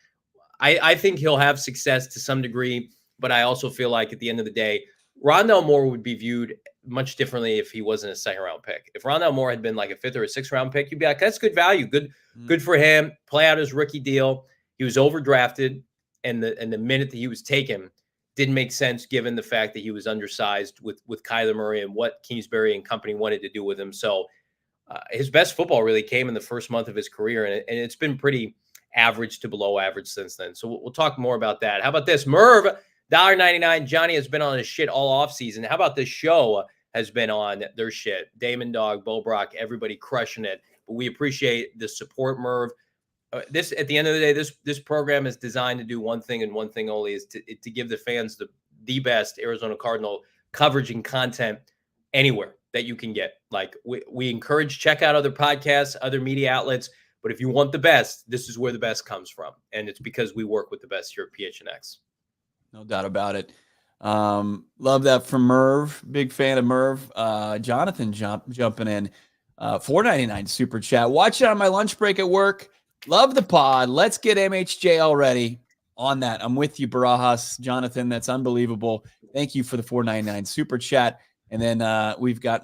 I think he'll have success to some degree, but I also feel like at the end of the day, Rondale Moore would be viewed much differently if he wasn't a 2nd-round pick. If Rondale Moore had been like a 5th or a 6th-round pick, you'd be like, that's good value. Good for him. Play out his rookie deal. He was overdrafted, and the minute that he was taken didn't make sense given the fact that he was undersized with Kyler Murray and what Kingsbury and company wanted to do with him. So his best football really came in the first month of his career, and it's been pretty average to below average since then. So we'll talk more about that. How about this? Merv, $1.99. Johnny has been on his shit all offseason. How about this show has been on their shit? Damon Dog, Bo Brack, everybody crushing it. But we appreciate the support, Merv. This, at the end of the day, this program is designed to do one thing and one thing only, is to give the fans the best Arizona Cardinal coverage and content anywhere that you can get. Like we encourage, check out other podcasts, other media outlets, But if you want the best, this is where the best comes from. And it's because we work with the best here at PHNX. No doubt about it. Love that from Merv. Big fan of Merv. Jonathan jumping in. $4.99 super chat. Watch it on my lunch break at work. Love the pod. Let's get MHJ already on that. I'm with you, Barajas. Jonathan, that's unbelievable. Thank you for the $4.99 super chat. And then we've got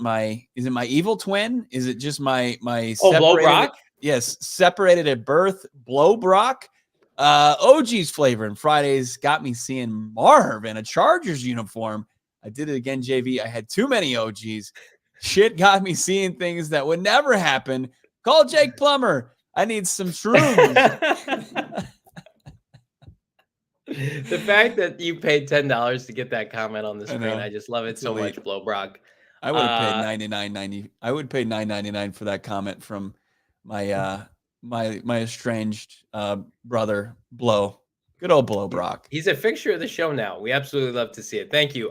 is it my evil twin? Is it just my Blow Brack? Yes, separated at birth, Blow Brack. OG's flavor and Fridays got me seeing Marv in a Chargers uniform. I did it again, JV. I had too many OGs. Shit got me seeing things that would never happen. Call Jake Plummer. I need some shrooms. The fact that you paid $10 to get that comment on the screen, I just love it so much, Blow Brack. I would have paid $99.90. I would pay $9.99 for that comment from my my estranged brother, Blow. Good old Blow Brack. He's a fixture of the show now. We absolutely love to see it. Thank you.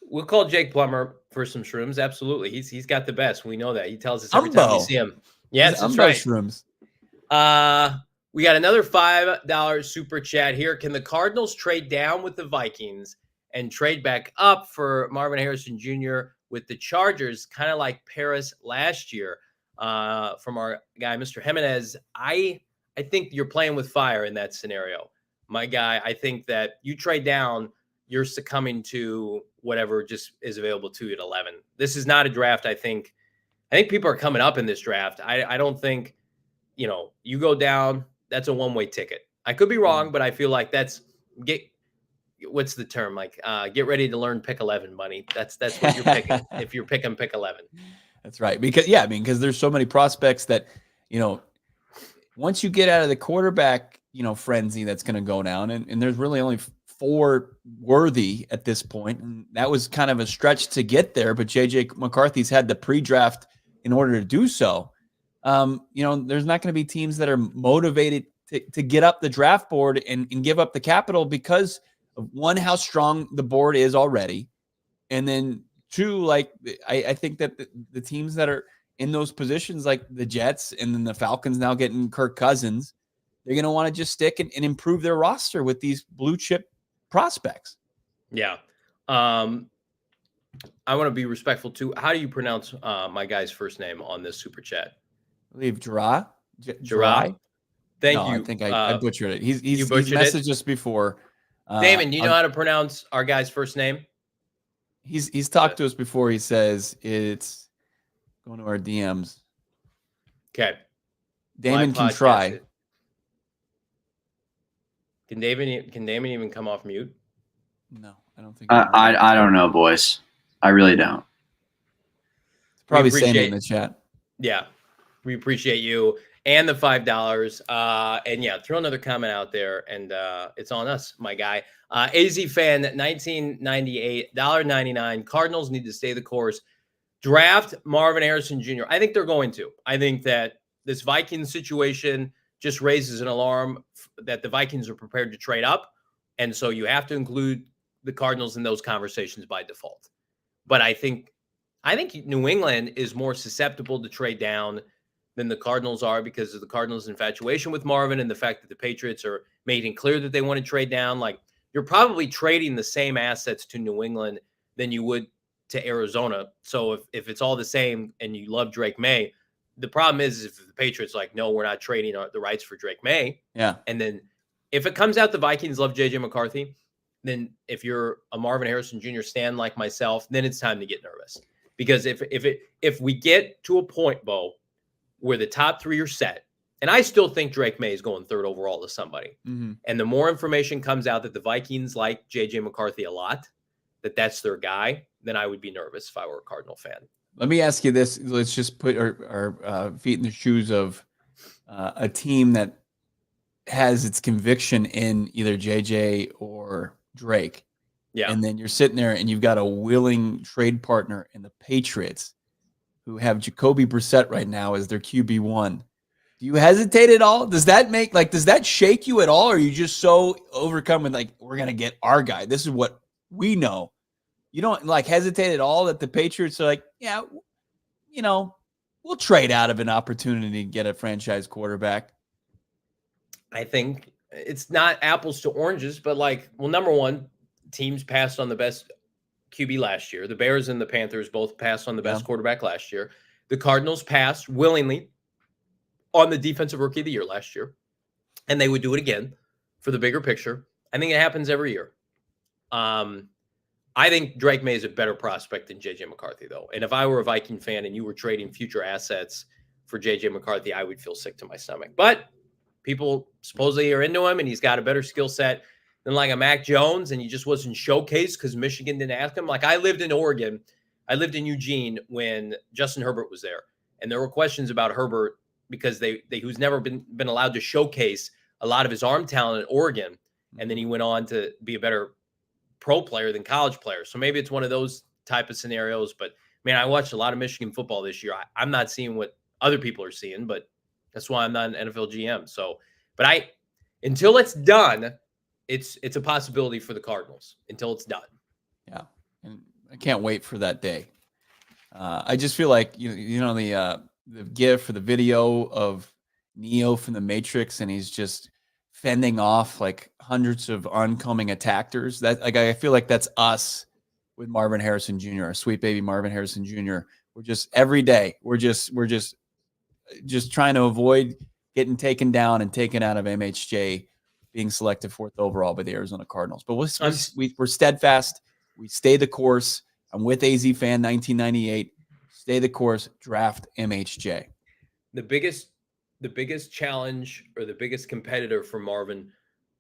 We'll call Jake Plummer for some shrooms. Absolutely. He's got the best. We know that. He tells us every time we see him. Yes, that's right. Shrooms. We got another $5 super chat here. Can the Cardinals trade down with the Vikings and trade back up for Marvin Harrison Jr. with the Chargers, kind of like Paris last year? From our guy, Mr. Jimenez. I think you're playing with fire in that scenario. My guy, I think that you trade down, you're succumbing to whatever just is available to you at 11. This is not a draft. I think people are coming up in this draft. I don't think, you go down, that's a one-way ticket. I could be wrong, but I feel like what's the term? Like, get ready to learn pick 11 money. That's what you're picking. If you're picking pick 11. That's right. Because there's so many prospects that, once you get out of the quarterback, frenzy that's going to go down, and there's really only 4 worthy at this point. And that was kind of a stretch to get there, but JJ McCarthy's had the pre-draft in order to do so. There's not going to be teams that are motivated to get up the draft board and give up the capital because of, one, how strong the board is already. And then 2, like, I think that the teams that are in those positions, like the Jets and then the Falcons now getting Kirk Cousins, they're going to want to just stick and improve their roster with these blue chip prospects. Yeah. I want to be respectful too. How do you pronounce my guy's first name on this super chat? I believe Jara. Thank you. I think I butchered it. He's butchered messaged us before. Damon, do you know how to pronounce our guy's first name? He's talked to us before. He says it's going to our DMs. Okay. Damon can try. Can Damon even come off mute? No, I don't think. I don't know, boys. I really don't. It's probably saying it in the chat. Yeah, we appreciate you and the $5. And yeah, throw another comment out there, and it's on us, my guy. AZ fan 1998 $1.99. Cardinals need to stay the course. Draft Marvin Harrison Jr. I think they're going to. I think that this Vikings situation just raises an alarm that the Vikings are prepared to trade up. And so you have to include the Cardinals in those conversations by default. But I think New England is more susceptible to trade down than the Cardinals are because of the Cardinals' infatuation with Marvin and the fact that the Patriots are making clear that they want to trade down. Like, you're probably trading the same assets to New England than you would to Arizona. So if it's all the same and you love Drake May, the problem is if the Patriots like, no, we're not trading the rights for Drake May. Yeah. And then if it comes out the Vikings love JJ McCarthy, then if you're a Marvin Harrison Jr. stan like myself, then it's time to get nervous. Because if we get to a point, Bo, where the top 3 are set, and I still think Drake May is going 3rd overall to somebody. Mm-hmm. And the more information comes out that the Vikings like JJ McCarthy a lot, that's their guy, then I would be nervous if I were a Cardinal fan. Let me ask you this. Let's just put our feet in the shoes of a team that has its conviction in either JJ or Drake. Yeah. And then you're sitting there and you've got a willing trade partner in the Patriots who have Jacoby Brissett right now as their QB1. Do you hesitate at all? Does that shake you at all? Or are you just so overcome with like, we're going to get our guy? This is what we know. You don't like hesitate at all that the Patriots are like, yeah, we'll we'll trade out of an opportunity to get a franchise quarterback. I think it's not apples to oranges, but like, well, number one, teams passed on the best QB last year. The Bears and the Panthers both passed on the best quarterback last year. The Cardinals passed willingly on the defensive rookie of the year last year, and they would do it again for the bigger picture. I think it happens every year. I think Drake May is a better prospect than J.J. McCarthy, though. And if I were a Viking fan and you were trading future assets for J.J. McCarthy, I would feel sick to my stomach. But people supposedly are into him, and he's got a better skill set than like a Mac Jones, and he just wasn't showcased because Michigan didn't ask him. Like, I lived in Oregon. I lived in Eugene when Justin Herbert was there, and there were questions about Herbert because who's never been allowed to showcase a lot of his arm talent at Oregon, and then he went on to be a better pro player than college player. So maybe it's one of those type of scenarios. But man, I watched a lot of Michigan football this year. I'm not seeing what other people are seeing, but that's why I'm not an NFL GM. So, but until it's done, it's a possibility for the Cardinals until it's done. Yeah, and I can't wait for that day. I just feel like the GIF or the video of Neo from the Matrix, and he's just fending off like hundreds of oncoming attackers. That, like, I feel like that's us with Marvin Harrison Jr., our sweet baby Marvin Harrison Jr. We're just every day we're just trying to avoid getting taken down and taken out of MHJ, being selected 4th overall by the Arizona Cardinals. But we're steadfast. We stay the course. I'm with AZ Fan 1998. Stay the course. Draft MHJ. The biggest challenge or the biggest competitor for Marvin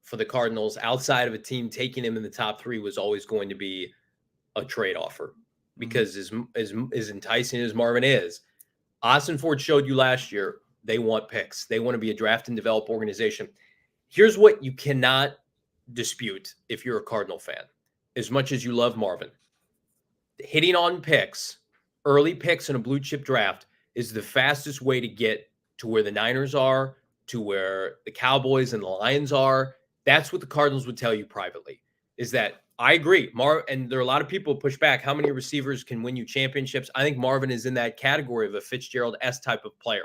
for the Cardinals outside of a team taking him in the top 3 was always going to be a trade offer, because as enticing as Marvin is, Austin Ford showed you last year, they want picks. They want to be a draft and develop organization. Here's what you cannot dispute if you're a Cardinal fan, as much as you love Marvin. Hitting on picks, early picks in a blue chip draft, is the fastest way to get to where the Niners are, to where the Cowboys and the Lions are. That's what the Cardinals would tell you privately, is that I agree. And there are a lot of people who push back. How many receivers can win you championships? I think Marvin is in that category of a Fitzgerald-esque type of player,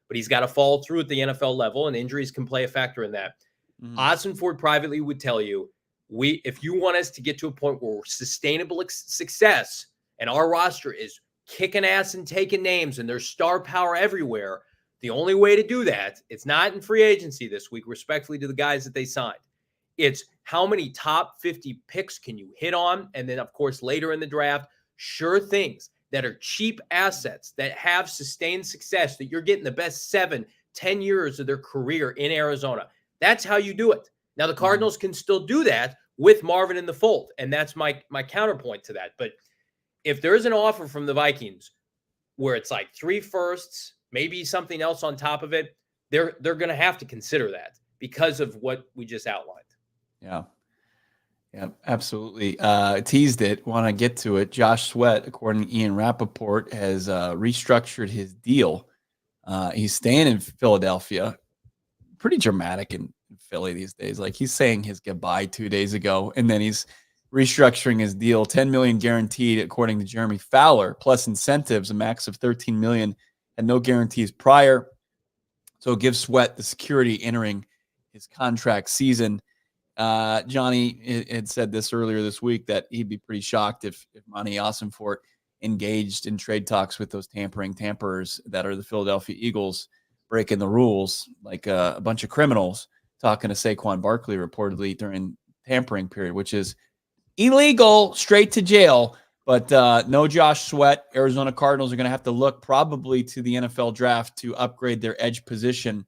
but he's got to follow through at the NFL level, and injuries can play a factor in that. Austin Ford privately would tell you, if you want us to get to a point where we're sustainable success and our roster is kicking ass and taking names and there's star power everywhere, the only way to do that, it's not in free agency this week, respectfully to the guys that they signed. It's how many top 50 picks can you hit on? And then, of course, later in the draft, sure things that are cheap assets that have sustained success, that you're getting the best 7-10 years of their career in Arizona. That's how you do it. Now, the Cardinals can still do that with Marvin in the fold, and that's my counterpoint to that. But if there is an offer from the Vikings where it's like 3 firsts, maybe something else on top of it, they're going to have to consider that because of what we just outlined. Yeah, absolutely. Teased it. Want to get to it. Josh Sweat, according to Ian Rappaport, has restructured his deal. He's staying in Philadelphia. Pretty dramatic in Philly these days. Like, he's saying his goodbye 2 days ago, and then he's restructuring his deal. $10 million guaranteed, according to Jeremy Fowler, plus incentives, a max of $13 million, and no guarantees prior. So it gives Sweat the security entering his contract season. Johnny had said this earlier this week that he'd be pretty shocked if Monty Ossenfort engaged in trade talks with those tamperers that are the Philadelphia Eagles, breaking the rules like a bunch of criminals, talking to Saquon Barkley reportedly during tampering period, which is illegal, straight to jail. But no Josh Sweat. Arizona Cardinals are going to have to look probably to the NFL draft to upgrade their edge position.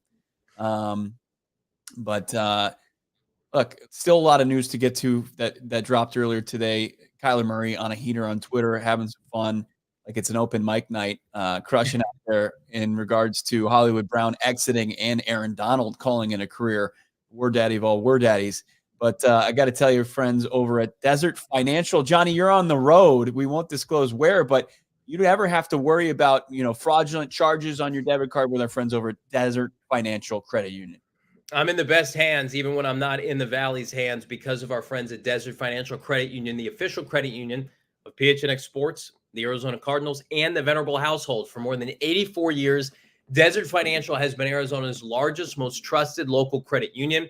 Look, still a lot of news to get to that dropped earlier today. Kyler Murray on a heater on Twitter, having some fun, like it's an open mic night, crushing out there in regards to Hollywood Brown exiting and Aaron Donald calling it a career. War daddy of all war daddies. But I got to tell you, friends over at Desert Financial, Johnny, you're on the road. We won't disclose where, but you never have to worry about, fraudulent charges on your debit card with our friends over at Desert Financial Credit Union. I'm in the best hands, even when I'm not in the Valley's hands, because of our friends at Desert Financial Credit Union, the official credit union of PHNX Sports the Arizona Cardinals, and the Venerable household. For more than 84 years, Desert Financial has been Arizona's largest, most trusted local credit union,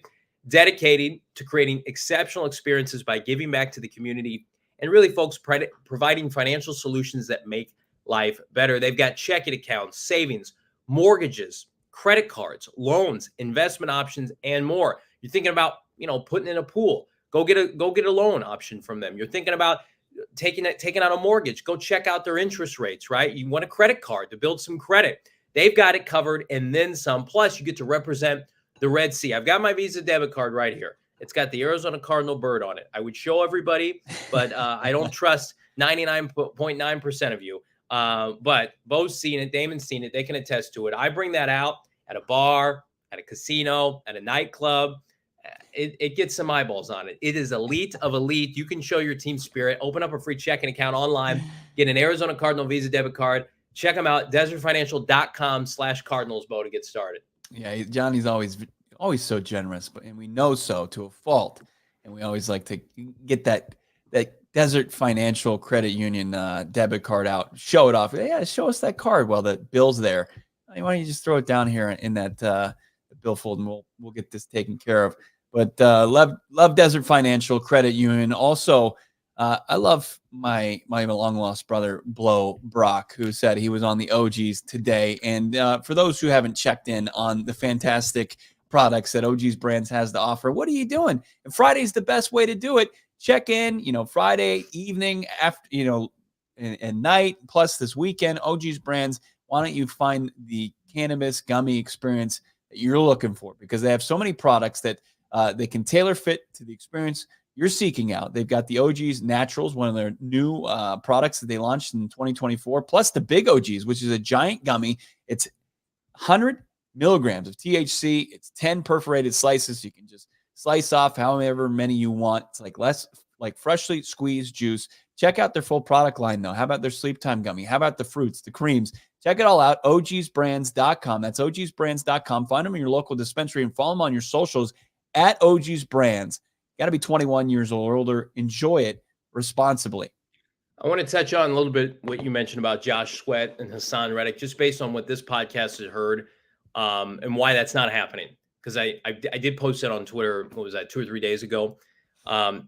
dedicated to creating exceptional experiences by giving back to the community and really, folks, providing financial solutions that make life better. They've got checking accounts, savings, mortgages, credit cards, loans, investment options, and more. You're thinking about, putting in a pool, go get a loan option from them. You're thinking about taking out a mortgage, go check out their interest rates, right? You want a credit card to build some credit. They've got it covered and then some. Plus, you get to represent the Red Sea. I've got my Visa debit card right here. It's got the Arizona Cardinal bird on it. I would show everybody, but I don't trust 99.9% of you. But Bo's seen it. Damon's seen it. They can attest to it. I bring that out at a bar, at a casino, at a nightclub. It gets some eyeballs on it. It is elite of elite. You can show your team spirit. Open up a free checking account online. Get an Arizona Cardinal Visa debit card. Check them out. desertfinancial.com/Cardinals, Bo, to get started. Yeah, Johnny's always so generous, and we know so to a fault. And we always like to get that Desert Financial Credit Union debit card out, show it off. Yeah, show us that card while the bill's there. Why don't you just throw it down here in that billfold, and we'll get this taken care of. But love Desert Financial Credit Union. Also, I love my long lost brother Brack, who said he was on the OGs today. And for those who haven't checked in on the fantastic products that OGs Brands has to offer, what are you doing? And Friday's the best way to do it. Check in, Friday evening after, and night, plus this weekend. OGs Brands, why don't you find the cannabis gummy experience that you're looking for? Because they have so many products that they can tailor fit to the experience you're seeking out. They've got the OGs Naturals, one of their new products that they launched in 2024, plus the Big OGs, which is a giant gummy. It's 100 milligrams of THC. It's 10 perforated slices. You can just slice off however many you want. It's like freshly squeezed juice. Check out their full product line, though. How about their sleep time gummy? How about the fruits, the creams? Check it all out, ogsbrands.com. That's ogsbrands.com. Find them in your local dispensary and follow them on your socials at OGs Brands. Got to be 21 years old or older. Enjoy it responsibly. I want to touch on a little bit what you mentioned about Josh Sweat and Hassan Reddick, just based on what this podcast has heard, and why that's not happening. Because I did post it on Twitter, what was that, 2 or 3 days ago?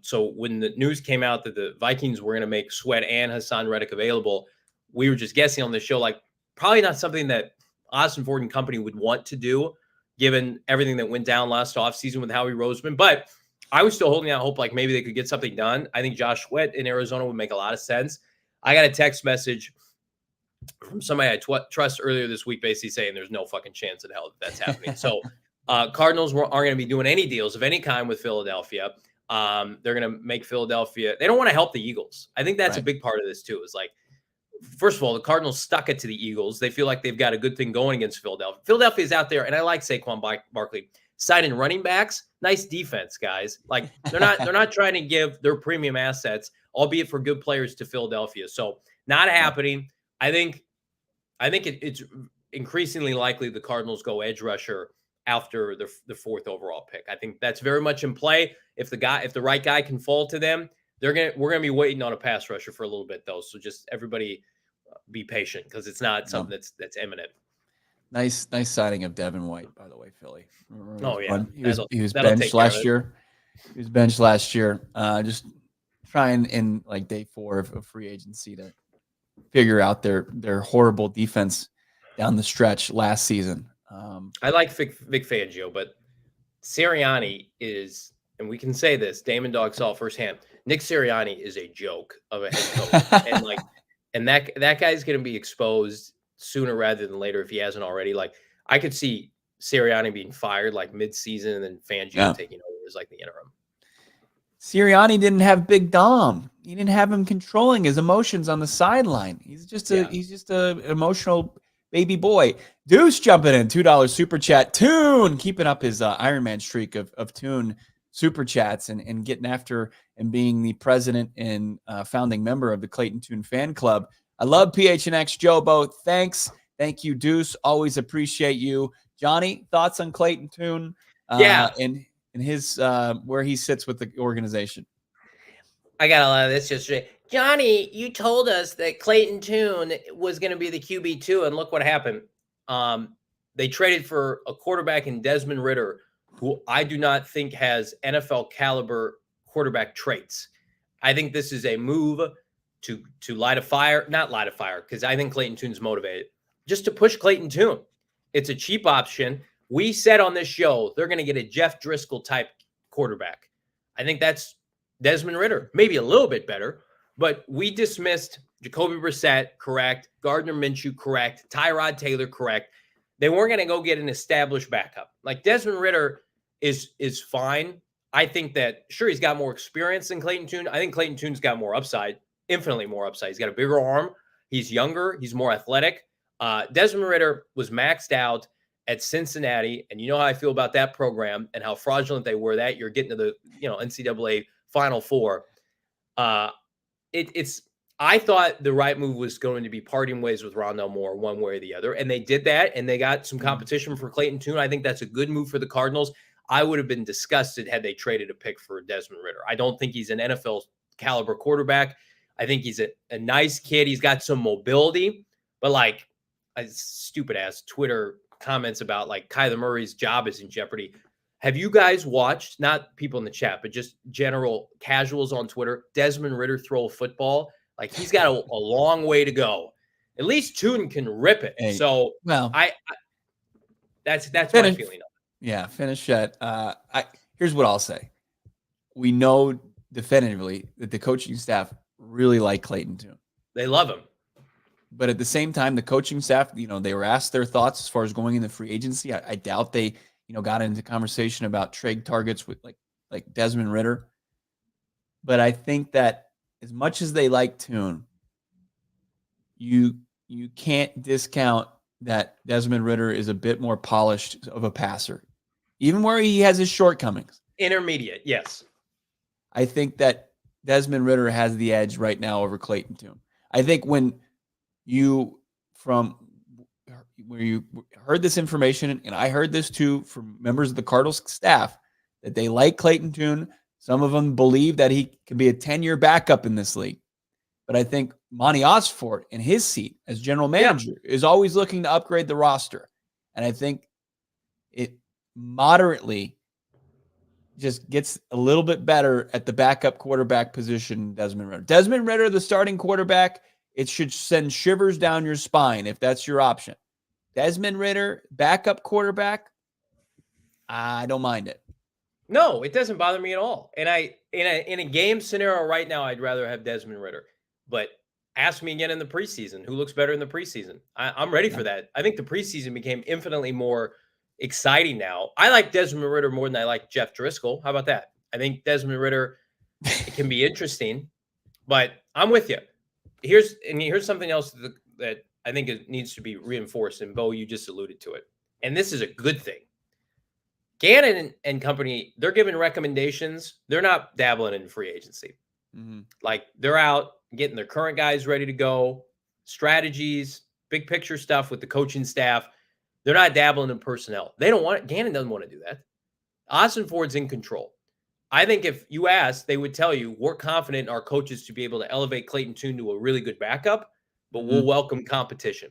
So when the news came out that the Vikings were going to make Sweat and Hassan Reddick available, we were just guessing on the show, like, probably not something that Austin Ford and company would want to do, given everything that went down last offseason with Howie Roseman. But I was still holding out hope, like maybe they could get something done. I think Josh Sweat in Arizona would make a lot of sense. I got a text message from somebody I trust earlier this week, basically saying there's no fucking chance in hell that that's happening. So Cardinals aren't going to be doing any deals of any kind with Philadelphia. They're going to make Philadelphia. They don't want to help the Eagles. I think that's a big part of this too, is like, first of all, the Cardinals stuck it to the Eagles. They feel like they've got a good thing going against Philadelphia. Philadelphia's out there, and I like Saquon Barkley. Signing running backs, nice defense, guys. Like they're not trying to give their premium assets, albeit for good players, to Philadelphia. So not happening. I think it's increasingly likely the Cardinals go edge rusher after the 4th overall pick. I think that's very much in play. If the right guy can fall to them, we're gonna be waiting on a pass rusher for a little bit though. So just everybody be patient, because it's not something that's imminent. Nice signing of Devin White, by the way, Philly. Oh yeah, he was benched last year. He was benched last year. Just trying in like day 4 of free agency to figure out their horrible defense down the stretch last season. I like Vic Fangio, but Sirianni is, and we can say this, Damon Dog saw firsthand, Nick Sirianni is a joke of a head coach. and that guy's going to be exposed sooner rather than later if he hasn't already. Like, I could see Sirianni being fired like mid-season and then Fangio taking over as like the interim. Sirianni didn't have Big Dom. He didn't have him controlling his emotions on the sideline. He's just a emotional baby boy. Deuce jumping in, $2 super chat. Toon keeping up his Iron Man streak of Toon super chats and getting after and being the president and founding member of the Clayton Toon fan club. I love PHNX, Jobo. Thanks. Thank you, Deuce. Always appreciate you. Johnny, thoughts on Clayton Toon? And his where he sits with the organization. I got a lot of this yesterday. Johnny, you told us that Clayton Tune was going to be the QB2, and look what happened. They traded for a quarterback in Desmond Ridder, who I do not think has NFL caliber quarterback traits. I think this is a move to light a fire, not light a fire, because I think Clayton Tune's motivated, just to push Clayton Tune. It's a cheap option. We said on this show they're going to get a Jeff Driscoll type quarterback. I think that's Desmond Ridder, maybe a little bit better, but we dismissed Jacoby Brissett, correct, Gardner Minshew, correct, Tyrod Taylor, correct. They weren't going to go get an established backup. Like Desmond Ridder is fine. I think that, sure, he's got more experience than Clayton Tune. I think Clayton Tune's got more upside, infinitely more upside. He's got a bigger arm. He's younger. He's more athletic. Desmond Ridder was maxed out at Cincinnati, and you know how I feel about that program and how fraudulent they were that you're getting to the NCAA Final Four. I thought the right move was going to be parting ways with Rondale Moore one way or the other, and they did that, and they got some competition for Clayton Tune. I think that's a good move for the Cardinals. I would have been disgusted had they traded a pick for Desmond Ridder. I don't think he's an NFL caliber quarterback. I think he's a nice kid. He's got some mobility, but like a stupid ass Twitter comments about like Kyler Murray's job is in jeopardy. Have you guys watched, not people in the chat, but just general casuals on Twitter, Desmond Ridder throw a football? Like he's got a long way to go. At least Tune can rip it. Hey, so well, that's my feeling of it. Yeah, finish that. Here's what I'll say. We know definitively that the coaching staff really like Clayton Tune. They love him. But at the same time, the coaching staff, they were asked their thoughts as far as going into free agency. I doubt they, got into conversation about trade targets with like Desmond Ridder. But I think that as much as they like Tune, you can't discount that Desmond Ridder is a bit more polished of a passer, even where he has his shortcomings. Intermediate, yes. I think that Desmond Ridder has the edge right now over Clayton Tune. I think when you heard this information, and I heard this too from members of the Cardinals staff, that they like Clayton Tune. Some of them believe that he can be a 10-year backup in this league. But I think Monty Osford in his seat as general manager is always looking to upgrade the roster. And I think it moderately just gets a little bit better at the backup quarterback position, Desmond Ridder. Desmond Ridder, the starting quarterback, it should send shivers down your spine if that's your option. Desmond Ridder, backup quarterback, I don't mind it. No, it doesn't bother me at all. And in a game scenario right now, I'd rather have Desmond Ridder. But ask me again in the preseason, who looks better in the preseason? I'm ready for that. I think the preseason became infinitely more exciting now. I like Desmond Ridder more than I like Jeff Driscoll. How about that? I think Desmond Ridder, it can be interesting, but I'm with you. Here's something else that I think it needs to be reinforced, and Bo, you just alluded to it. And this is a good thing. Gannon and company, they're giving recommendations. They're not dabbling in free agency. Mm-hmm. Like they're out getting their current guys ready to go, strategies, big picture stuff with the coaching staff. They're not dabbling in personnel. They don't want it. Gannon doesn't want to do that. Austin Ford's in control. I think if you ask, they would tell you, we're confident in our coaches to be able to elevate Clayton Tune to a really good backup, but we'll welcome competition.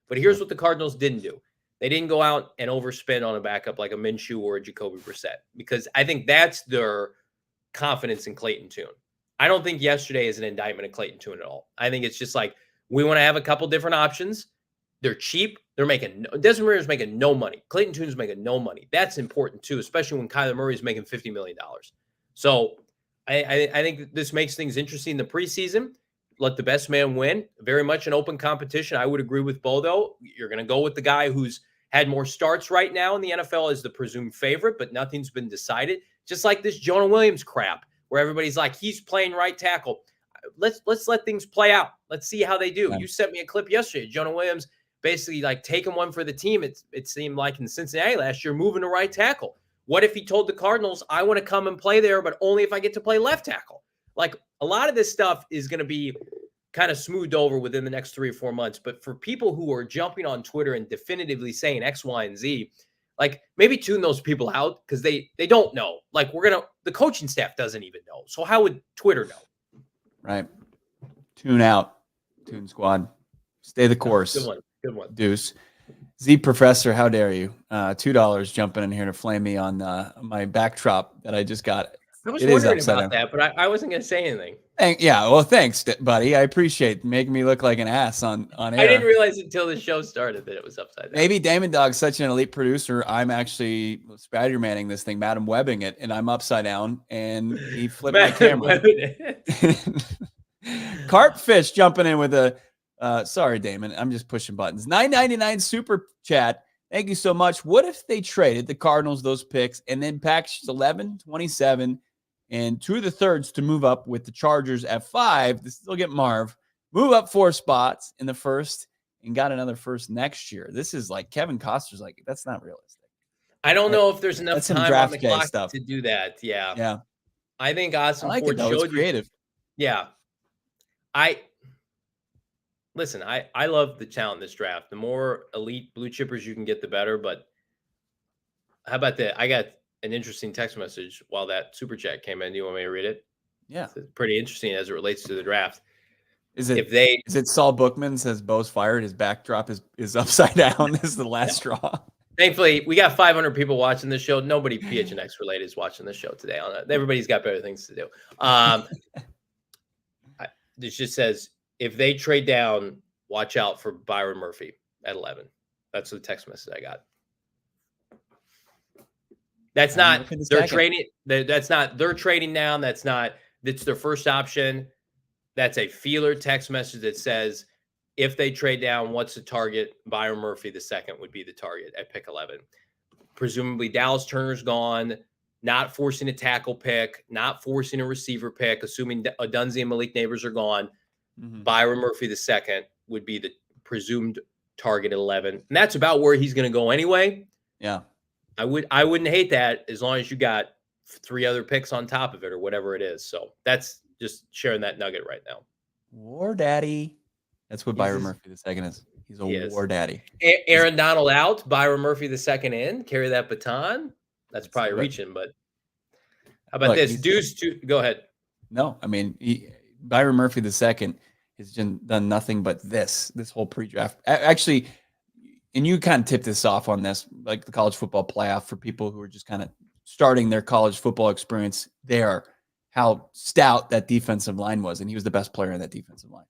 But here's what the Cardinals didn't do. They didn't go out and overspend on a backup like a Minshew or a Jacoby Brissett, because I think that's their confidence in Clayton Tune. I don't think yesterday is an indictment of Clayton Tune at all. I think it's just like, we want to have a couple different options. They're cheap. Desmond Ridder's making no money. Clayton Tune's making no money. That's important too, especially when Kyler Murray's making $50 million. So I think this makes things interesting in the preseason. Let the best man win. Very much an open competition. I would agree with Bo, though. You're going to go with the guy who's had more starts right now in the NFL as the presumed favorite, but nothing's been decided. Just like this Jonah Williams crap, where everybody's like, he's playing right tackle. Let's let things play out. Let's see how they do. Yeah. You sent me a clip yesterday. Jonah Williams basically like taking one for the team. It seemed like in Cincinnati last year, moving to right tackle. What if he told the Cardinals, I want to come and play there, but only if I get to play left tackle? Like, a lot of this stuff is going to be kind of smoothed over within the next 3 or 4 months. But for people who are jumping on Twitter and definitively saying X, Y, and Z, like, maybe tune those people out, because they don't know. Like, the coaching staff doesn't even know. So how would Twitter know? Right. Tune out. Tune squad. Stay the course. Good one. Good one. Deuce. Z Professor, how dare you? $2 jumping in here to flame me on my backdrop that I just got. I was It is wondering upside about down. that, but I wasn't going to say anything. Yeah, well, thanks, buddy. I appreciate making me look like an ass on air. I didn't realize until the show started that it was upside down. Maybe Damon Dog's such an elite producer. I'm actually Spider-Manning this thing, Madam Webbing it, and I'm upside down, and he flipped my camera. Carpfish jumping in with a sorry, Damon. I'm just pushing buttons. $9.99 super chat. Thank you so much. What if they traded the Cardinals those picks and then packaged 11, 27, and 2 of the thirds to move up with the Chargers at 5 to still get Marv, move up 4 spots in the first, and got another first next year? This is like Kevin Costner's like, that's not realistic. I don't know if there's enough some time draft on the clock stuff to do that. Yeah. Yeah. I think Austin I like Ford it, though. showed It's creative. Yeah. Listen, I love the talent in this draft. The more elite blue chippers you can get, the better. But how about that? I got an interesting text message while that super chat came in. Do you want me to read it? Yeah. It's pretty interesting as it relates to the draft. Is it Saul Bookman says Bo's fired? His backdrop is upside down. This is the last straw. Thankfully, we got 500 people watching this show. Nobody PHNX related is watching this show today. Everybody's got better things to do. This just says, if they trade down, watch out for Byron Murphy at 11. That's the text message I got. That's not they're trading. That's not they're trading down. That's their first option. That's a feeler text message that says, if they trade down, what's the target? Byron Murphy, the second, would be the target at pick 11. Presumably, Dallas Turner's gone, not forcing a tackle pick, not forcing a receiver pick, assuming Odunze and Malik Neighbors are gone. Mm-hmm. Byron Murphy, the second, would be the presumed target at 11. And that's about where he's going to go anyway. Yeah. I wouldn't hate that as long as you got 3 other picks on top of it or whatever it is. So that's just sharing that nugget right now. War Daddy. That's what Byron Murphy the second is. He's a war daddy. Aaron Donald out, Byron Murphy the second in. Carry that baton. That's probably reaching, but how about this? Deuce, go ahead. No, I mean, Byron Murphy the second has done nothing but this whole pre-draft. Actually, and you kind of tipped this off on this, like the college football playoff for people who are just kind of starting their college football experience there, how stout that defensive line was, and he was the best player in that defensive line.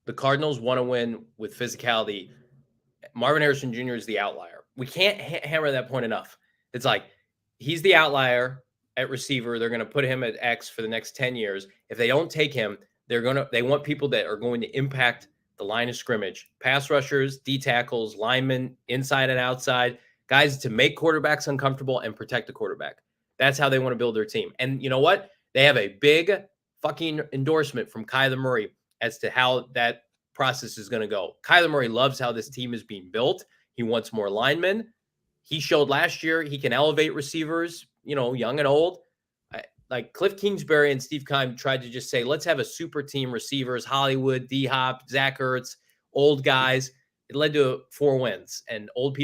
The Cardinals want to win with physicality. Marvin Harrison Jr. is the outlier. We can't hammer that point enough. It's like he's the outlier at receiver. They're going to put him at X for the next 10 years. If they don't take him, they want people that are going to impact the line of scrimmage, pass rushers, D tackles, linemen, inside and outside, guys to make quarterbacks uncomfortable and protect the quarterback. That's how they want to build their team. And you know what? They have a big fucking endorsement from Kyler Murray as to how that process is going to go. Kyler Murray loves how this team is being built. He wants more linemen. He showed last year he can elevate receivers, young and old. Like Cliff Kingsbury and Steve Keim tried to just say, let's have a super team, receivers, Hollywood, D-Hop, Zach Ertz, old guys. It led to 4 wins, and old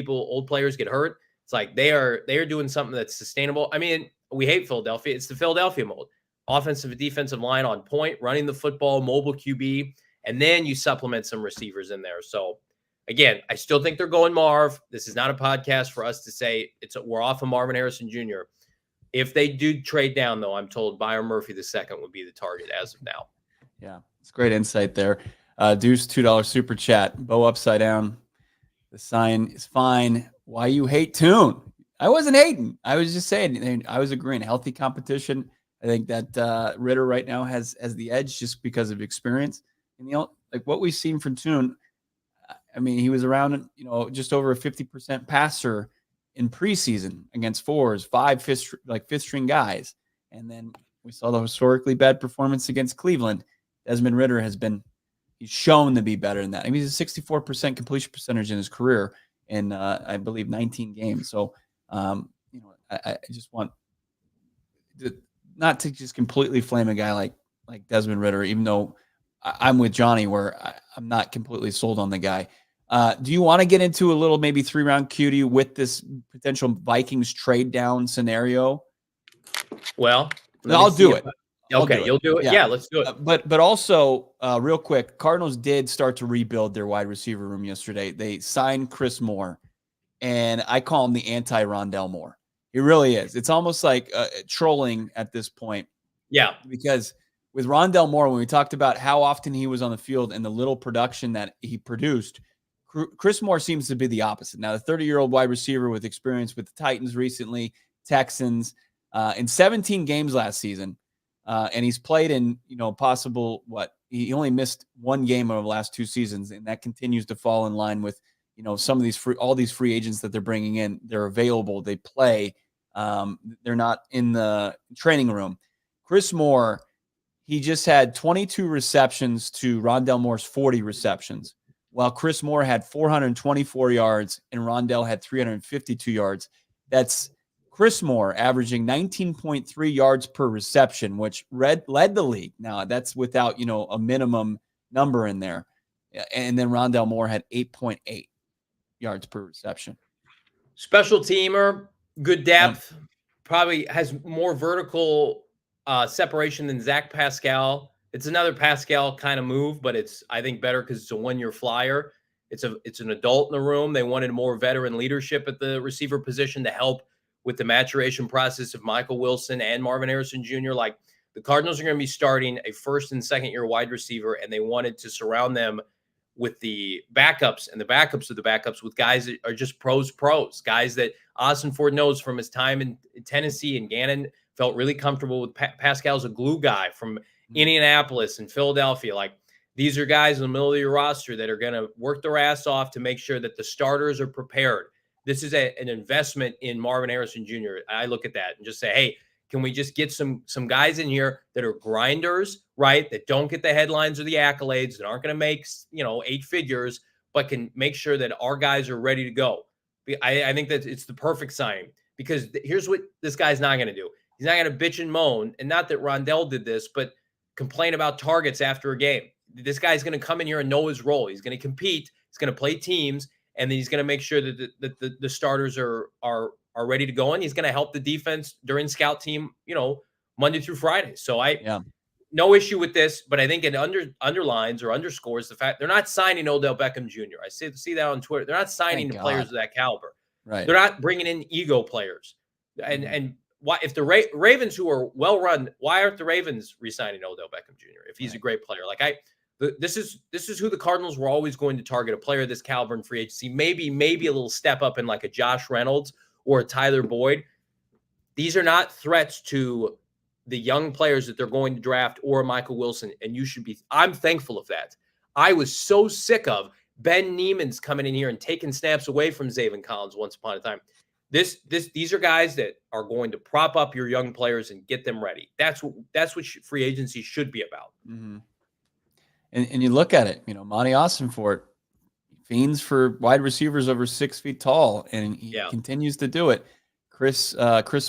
players get hurt. It's like they are doing something that's sustainable. I mean, we hate Philadelphia. It's the Philadelphia mold. Offensive and defensive line on point, running the football, mobile QB, and then you supplement some receivers in there. So again, I still think they're going Marv. This is not a podcast for us to say we're off of Marvin Harrison Jr. If they do trade down, though, I'm told Byron Murphy the second would be the target as of now. Yeah, it's great insight there. Deuce, $2 super chat. Bo upside down. The sign is fine. Why you hate Tune? I wasn't hating. I was just saying. I was agreeing. Healthy competition. I think that Ritter right now has the edge just because of experience. And like what we've seen from Tune. I mean, he was around just over a 50% passer in preseason against 4s, 5 fifth string guys. And then we saw the historically bad performance against Cleveland. Desmond Ritter he's shown to be better than that. I mean, he's a 64% completion percentage in his career in, I believe, 19 games. So, I just want not to just completely flame a guy like Desmond Ritter, even though I'm with Johnny where I'm not completely sold on the guy. Do you want to get into a little maybe 3-round cutie with this potential Vikings trade down scenario? Well, I'll do it. Okay, you'll do it. Yeah, let's do it. But also, real quick, Cardinals did start to rebuild their wide receiver room yesterday. They signed Chris Moore, and I call him the anti-Rondale Moore. He really is. It's almost like trolling at this point. Yeah. Because with Rondale Moore, when we talked about how often he was on the field and the little production that he produced, Chris Moore seems to be the opposite. Now, the 30-year-old wide receiver with experience with the Titans recently, Texans, in 17 games last season, and he's played in, he only missed one game over the last 2 seasons, and that continues to fall in line with, some of these all these free agents that they're bringing in. They're available, they play, they're not in the training room. Chris Moore, he just had 22 receptions to Rondale Moore's 40 receptions, while Chris Moore had 424 yards and Rondale had 352 yards. That's Chris Moore averaging 19.3 yards per reception, which led the league. Now, that's without, a minimum number in there. And then Rondale Moore had 8.8 yards per reception. Special teamer, good depth, probably has more vertical separation than Zach Pascal. It's another Pascal kind of move, but it's, I think, better because it's a one-year flyer. It's an adult in the room. They wanted more veteran leadership at the receiver position to help with the maturation process of Michael Wilson and Marvin Harrison Jr. Like, the Cardinals are going to be starting a first and second year wide receiver, and they wanted to surround them with the backups and the backups of the backups with guys that are just pros, guys that Austin Ford knows from his time in Tennessee, and Gannon felt really comfortable with. Pascal's a glue guy from Indianapolis and Philadelphia. Like, these are guys in the middle of your roster that are going to work their ass off to make sure that the starters are prepared. This is an investment in Marvin Harrison Jr. I look at that and just say, hey, can we just get some guys in here that are grinders, right? That don't get the headlines or the accolades, that aren't going to make, 8 figures, but can make sure that our guys are ready to go. I think that it's the perfect sign, because here's what this guy's not going to do. He's not going to bitch and moan, and not that Rondale did this, but complain about targets after a game. This guy's going to come in here and know his role. He's going to compete. He's going to play teams, and then he's going to make sure that the starters are ready to go, and he's going to help the defense during scout team, Monday through Friday. So no issue with this, but I think it underlines or underscores the fact they're not signing Odell Beckham Jr. I see that on Twitter. They're not signing to players of that caliber. Right. They're not bringing in ego players. And why, if the Ravens, who are well run, why aren't the Ravens re-signing Odell Beckham Jr. if he's a great player? Like, this is who the Cardinals were always going to target, a player of this caliber in free agency. Maybe a little step up in like a Josh Reynolds or a Tyler Boyd. These are not threats to the young players that they're going to draft or Michael Wilson, and I'm thankful of that. I was so sick of Ben Neiman's coming in here and taking snaps away from Zaven Collins once upon a time. These are guys that are going to prop up your young players and get them ready. That's what free agency should be about. Mm-hmm. And you look at it, Monty Austinfort fiends for wide receivers over 6 feet tall, and he continues to do it. Chris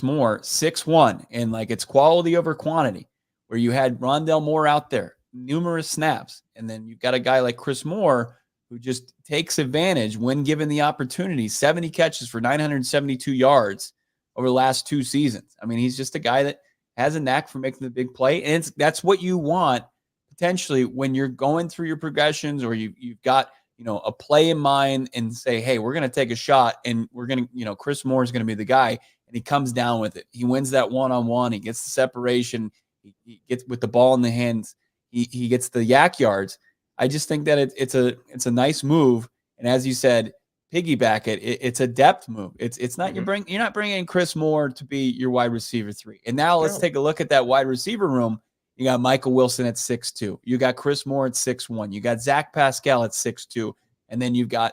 Moore, 6'1", and like, it's quality over quantity, where you had Rondale Moore out there, numerous snaps, and then you've got a guy like Chris Moore who just takes advantage when given the opportunity. 70 catches for 972 yards over the last 2 seasons. I mean, he's just a guy that has a knack for making the big play, and that's what you want potentially when you're going through your progressions, or you've got a play in mind, and say, hey, we're going to take a shot, and we're going to, Chris Moore is going to be the guy, and he comes down with it. He wins that one-on-one. He gets the separation. He gets with the ball in the hands. He gets the yak yards. I just think that it's a nice move, and as you said, piggyback it. It's a depth move. It's not you're not bringing in Chris Moore to be your wide receiver 3. And now let's take a look at that wide receiver room. You got Michael Wilson at 6'2". You got Chris Moore at 6'1". You got Zach Pascal at 6'2". And then you've got,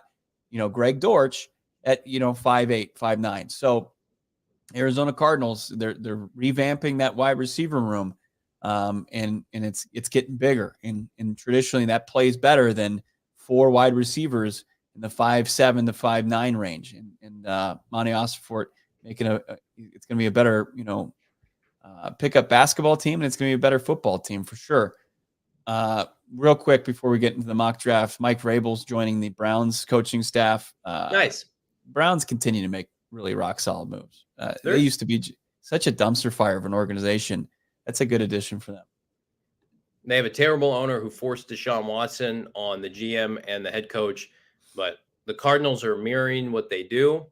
Greg Dortch at, 5'8", 5'9". So Arizona Cardinals, they're revamping that wide receiver room. And it's getting bigger. And traditionally that plays better than 4 wide receivers in the 5'7" to 5'9" range. And Monty Austinfort making it's going to be a better, pickup basketball team, and it's going to be a better football team for sure. Real quick before we get into the mock draft, Mike Vrabel's joining the Browns coaching staff. Nice. Browns continue to make really rock solid moves. They used to be such a dumpster fire of an organization That's a good addition for them. They have a terrible owner who forced Deshaun Watson on the GM and the head coach, but the Cardinals are mirroring what they do.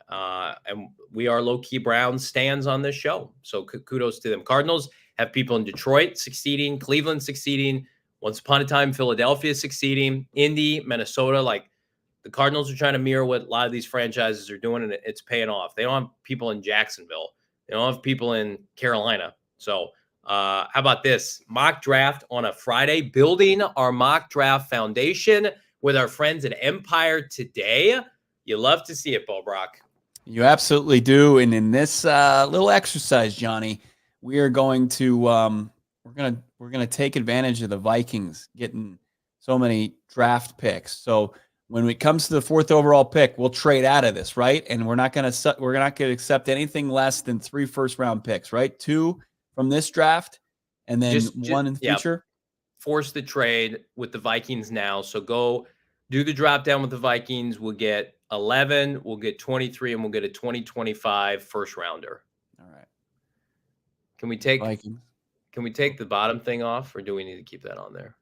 And we are low-key Browns stands on this show. So kudos to them. Cardinals have people in Detroit succeeding, Cleveland succeeding, once upon a time Philadelphia succeeding, Indy, Minnesota. Like, the Cardinals are trying to mirror what a lot of these franchises are doing, and it's paying off. They don't have people in Jacksonville. They don't have people in Carolina. So how about this? Mock draft on a Friday, building our mock draft foundation with our friends at Empire today. You love to see it, Bo Brock. You absolutely do. And in this little exercise, Johnny, we are going to we're gonna take advantage of the Vikings getting so many draft picks. So when it comes to the 4th overall pick, we'll trade out of this, right? And we're not gonna accept anything less than 3 first-round picks, right? 2 from this draft, and then just 1 in the future. Force the trade with the Vikings now. So go do the drop down with the Vikings. We'll get 11, we'll get 23, and we'll get a 2025 first rounder. All right. Can we take Vikings? Can we take the bottom thing off, or do we need to keep that on there?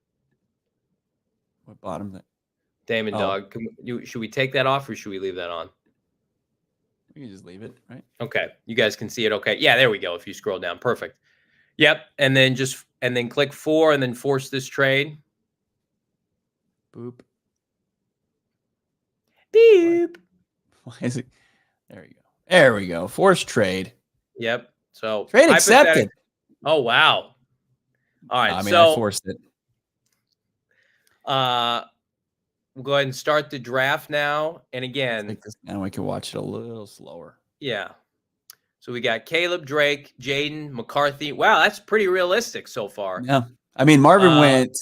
What bottom thing? Damon Dog. Should we take that off, or should we leave that on? We can just leave it, right? Okay. You guys can see it. Okay. Yeah, there we go. If you scroll down. Perfect. Yep. And then click 4 and then force this trade. Boop. Beep. Why is it? There we go. There we go. Force trade. Yep. So trade accepted. Oh, wow. All right. I so I forced it. We'll go ahead and start the draft now. And again, now we can watch it a little slower. Yeah. So we got Caleb, Drake, Jaden, McCarthy. Wow, that's pretty realistic so far. Yeah. I mean, Marvin went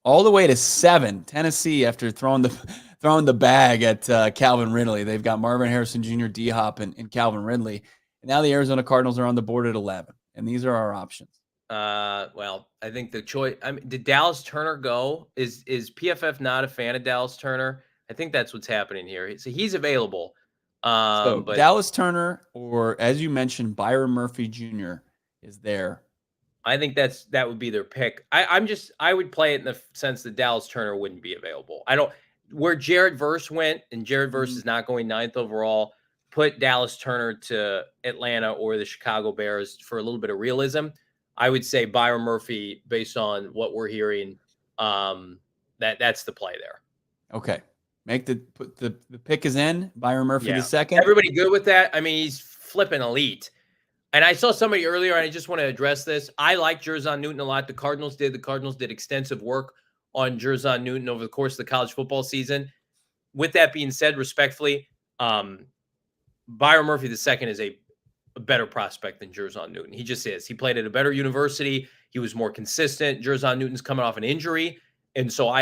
all the way to 7, Tennessee, after throwing the bag at Calvin Ridley. They've got Marvin Harrison Jr., D-Hop, and Calvin Ridley. And now the Arizona Cardinals are on the board at 11. And these are our options. Well, I think the choice. I mean, did Dallas Turner go? Is PFF not a fan of Dallas Turner? I think that's what's happening here. So he's available. So but Dallas Turner, or as you mentioned, Byron Murphy Jr. is there. I think that would be their pick. I would play it in the sense that Dallas Turner wouldn't be available. Where Jared Verse went, and Jared Verse is not going 9th overall. Put Dallas Turner to Atlanta or the Chicago Bears for a little bit of realism. I would say Byron Murphy, based on what we're hearing, that's the play there. Okay. The pick is in. Byron Murphy the second. Everybody good with that? I mean, he's flipping elite. And I saw somebody earlier, and I just want to address this. I like Jerzon Newton a lot. The Cardinals did extensive work on Jerzon Newton over the course of the college football season. With that being said, respectfully, Byron Murphy II is a better prospect than Jerzon Newton. He just is. He played at a better university. He was more consistent. Jerzon Newton's coming off an injury. And so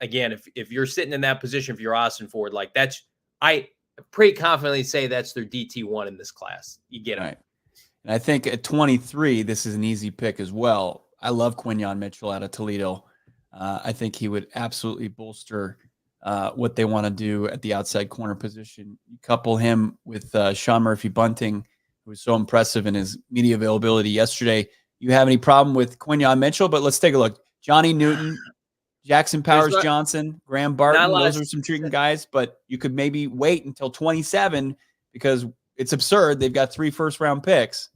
again, if you're sitting in that position, if you're Austin Ford, like I pretty confidently say that's their DT1 in this class. You get it. Right. And I think at 23, this is an easy pick as well. I love Quinyon Mitchell out of Toledo. I think he would absolutely bolster what they want to do at the outside corner position. You couple him with Sean Murphy-Bunting, who was so impressive in his media availability yesterday. You have any problem with Quinyon Mitchell? But let's take a look. Johnny Newton, Jackson Powers Johnson, Graham Barton, those are some intriguing guys, but you could maybe wait until 27 because it's absurd. They've got 3 first-round picks.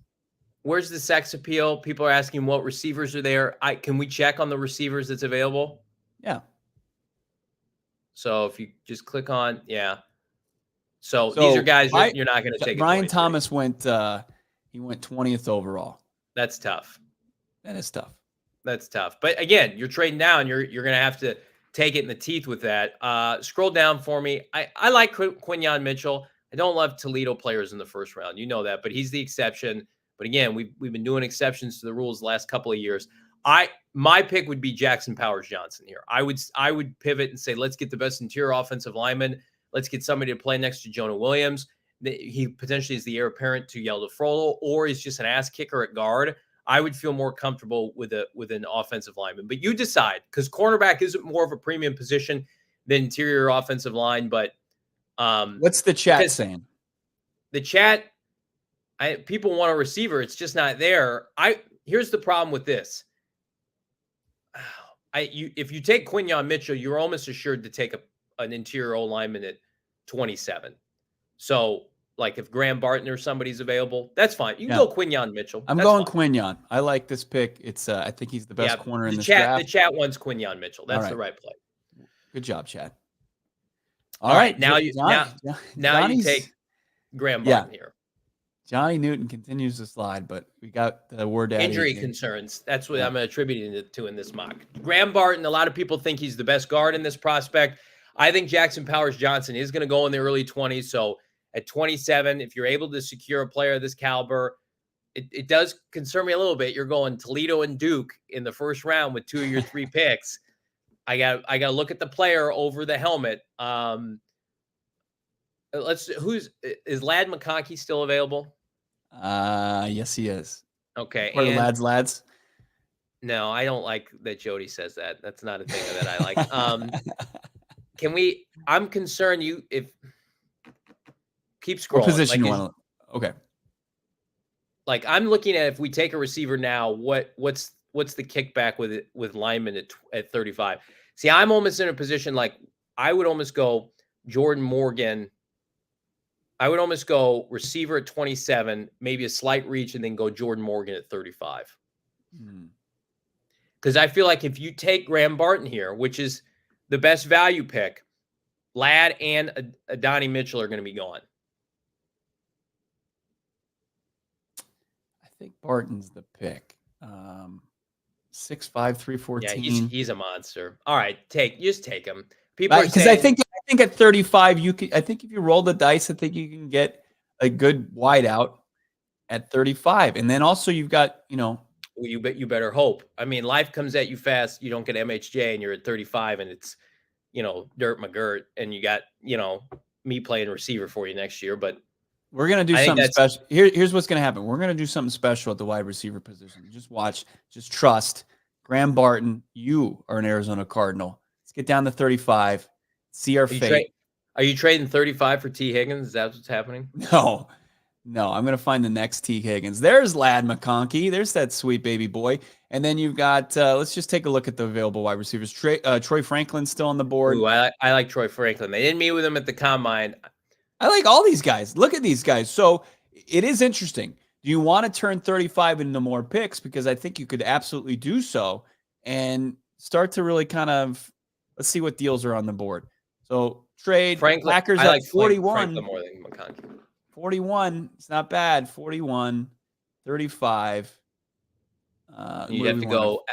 Where's the sex appeal? People are asking what receivers are there. Can we check on the receivers that's available? Yeah. So if you just click on, So these are guys you're not going to take. Brian Thomas went 20th overall. That's tough. That is tough. That's tough. But again, you're trading down. You're going to have to take it in the teeth with that. Scroll down for me. I like Quinyon Mitchell. I don't love Toledo players in the first round. You know that, but he's the exception. But again, we've been doing exceptions to the rules the last couple of years. My pick would be Jackson Powers Johnson here. I would pivot and say, let's get the best interior offensive lineman. Let's get somebody to play next to Jonah Williams. He potentially is the heir apparent to Yelda Frollo, or he's just an ass kicker at guard. I would feel more comfortable with an offensive lineman. But you decide, because cornerback isn't more of a premium position than interior offensive line. But what's the chat saying? The chat, people want a receiver. It's just not there. here's the problem with this. If you take Quinyon Mitchell, you're almost assured to take an interior O lineman at 27. So, like, if Graham Barton or somebody's available, that's fine. You can go Quinyon Mitchell. I'm going Quinyon. I like this pick. It's I think he's the best corner in this draft. The chat wants Quinyon Mitchell. That's the right play. Good job, Chad. All right, now you take Graham Barton here. Johnny Newton continues to slide, but we got the word injury concerns. That's what I'm attributing it to in this mock. Graham Barton, a lot of people think he's the best guard in this prospect. I think Jackson Powers Johnson is going to go in the early 20s. So at 27, if you're able to secure a player of this caliber, it does concern me a little bit. You're going Toledo and Duke in the first round with 2 of your 3 picks. I got to look at the player over the helmet. Is Ladd McConkey still available? Yes, he is. Okay. Or lads. No, I don't like that Jody says that. That's not a thing that I like. I'm concerned keep scrolling. What position you want to? Okay. Like, I'm looking at, if we take a receiver now, what's the kickback with linemen at 35? See, I'm almost in a position, like, I would almost go Jordan Morgan. I would almost go receiver at 27, maybe a slight reach, and then go Jordan Morgan at 35. Because I feel like if you take Graham Barton here, which is the best value pick, Ladd and Adonai Mitchell are going to be gone. I think Barton's the pick. 6'5", 314. Yeah, he's a monster. All right, just take him. People because I think at 35 you could. I think if you roll the dice, I think you can get a good wideout at 35, and then also you've got Well, you better hope. I mean, life comes at you fast. You don't get MHJ, and you're at 35, and it's Dirt McGirt, and you got me playing receiver for you next year. But we're gonna do something special. Here's what's gonna happen. We're gonna do something special at the wide receiver position. Just watch. Just trust. Graham Barton, you are an Arizona Cardinal. Let's get down to 35. See our fate. Are you trading 35 for T. Higgins? Is that what's happening? No. I'm going to find the next T. Higgins. There's Ladd McConkey. There's that sweet baby boy. And then you've got, let's just take a look at the available wide receivers. Troy Franklin's still on the board. Ooh, I like Troy Franklin. They didn't meet with him at the combine. I like all these guys. Look at these guys. So it is interesting. Do you want to turn 35 into more picks? Because I think you could absolutely do so and start to really kind of, let's see what deals are on the board. So trade Franklin, Packers at 41. Franklin more than McConkey. 41. It's not bad. 41, 35. You'd have to go.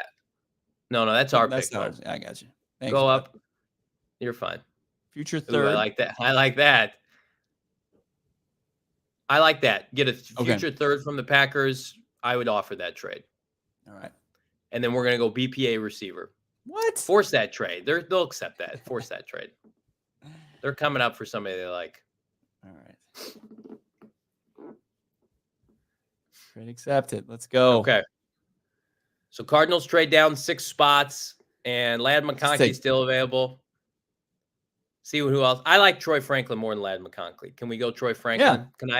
No, that's our pick. Ours. I got you. Thanks, go up. You're fine. Future third. Ooh, I like that. I like that. Get a future third from the Packers. I would offer that trade. All right. And then we're going to go BPA receiver. What? Force that trade. They'll accept that. Force that trade. They're coming up for somebody they like. All right. Trade accepted. Let's go. Okay. So Cardinals trade down 6 spots, and Ladd McConkey still available. See who else. I like Troy Franklin more than Ladd McConkey. Can we go Troy Franklin? Yeah. Can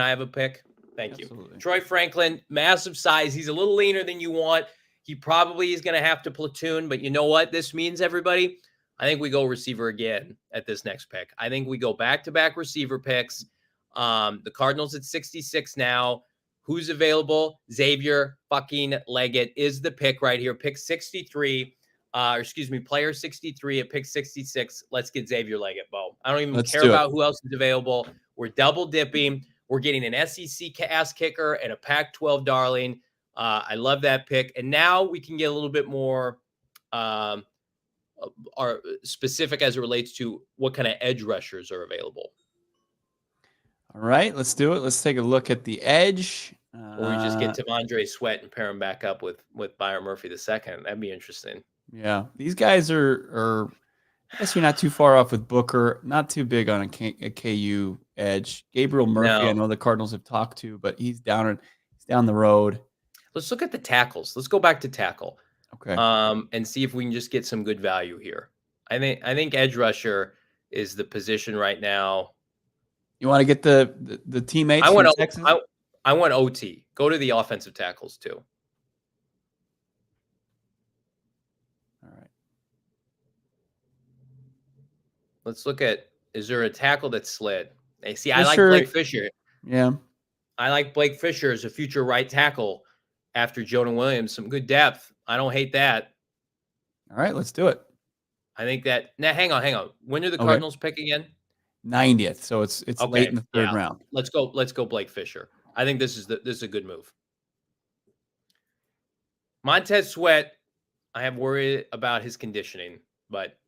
I have a pick? Thank you. Troy Franklin, massive size. He's a little leaner than you want. He probably is going to have to platoon, but you know what this means, everybody? I think we go receiver again at this next pick. I think we go back-to-back receiver picks. The Cardinals at 66 now. Who's available? Xavier fucking Leggett is the pick right here. Pick 63. Player 63 at pick 66. Let's get Xavier Leggett, Bo. I don't even care about who else is available. We're double dipping. We're getting an SEC ass kicker and a Pac-12 darling. I love that pick. And now we can get a little bit more specific as it relates to what kind of edge rushers are available. All right, let's do it. Let's take a look at the edge. Or we just get T'Vondre Sweat and pair him back up with Byron Murphy II. That'd be interesting. Yeah, these guys are I guess you're not too far off with Booker. Not too big on a KU edge. Gabriel Murphy, no. I know the Cardinals have talked to, but he's down the road. Let's look at the tackles. Let's go back to tackle. Okay. And see if we can just get some good value here. I think edge rusher is the position right now. You want to get the teammates? I want OT. Go to the offensive tackles too. Let's look at, is there a tackle that slid? Hey, see, I like Fisher, Blake Fisher. yeah. I like Blake Fisher as a future right tackle after Jonah Williams. Some good depth. I don't hate that. All right, let's do it. I think that. Now, hang on. When do the Okay. Cardinals pick again? 90th. So it's late in the third round. Let's go Blake Fisher. I think this is a good move. Montez Sweat, I have worried about his conditioning, but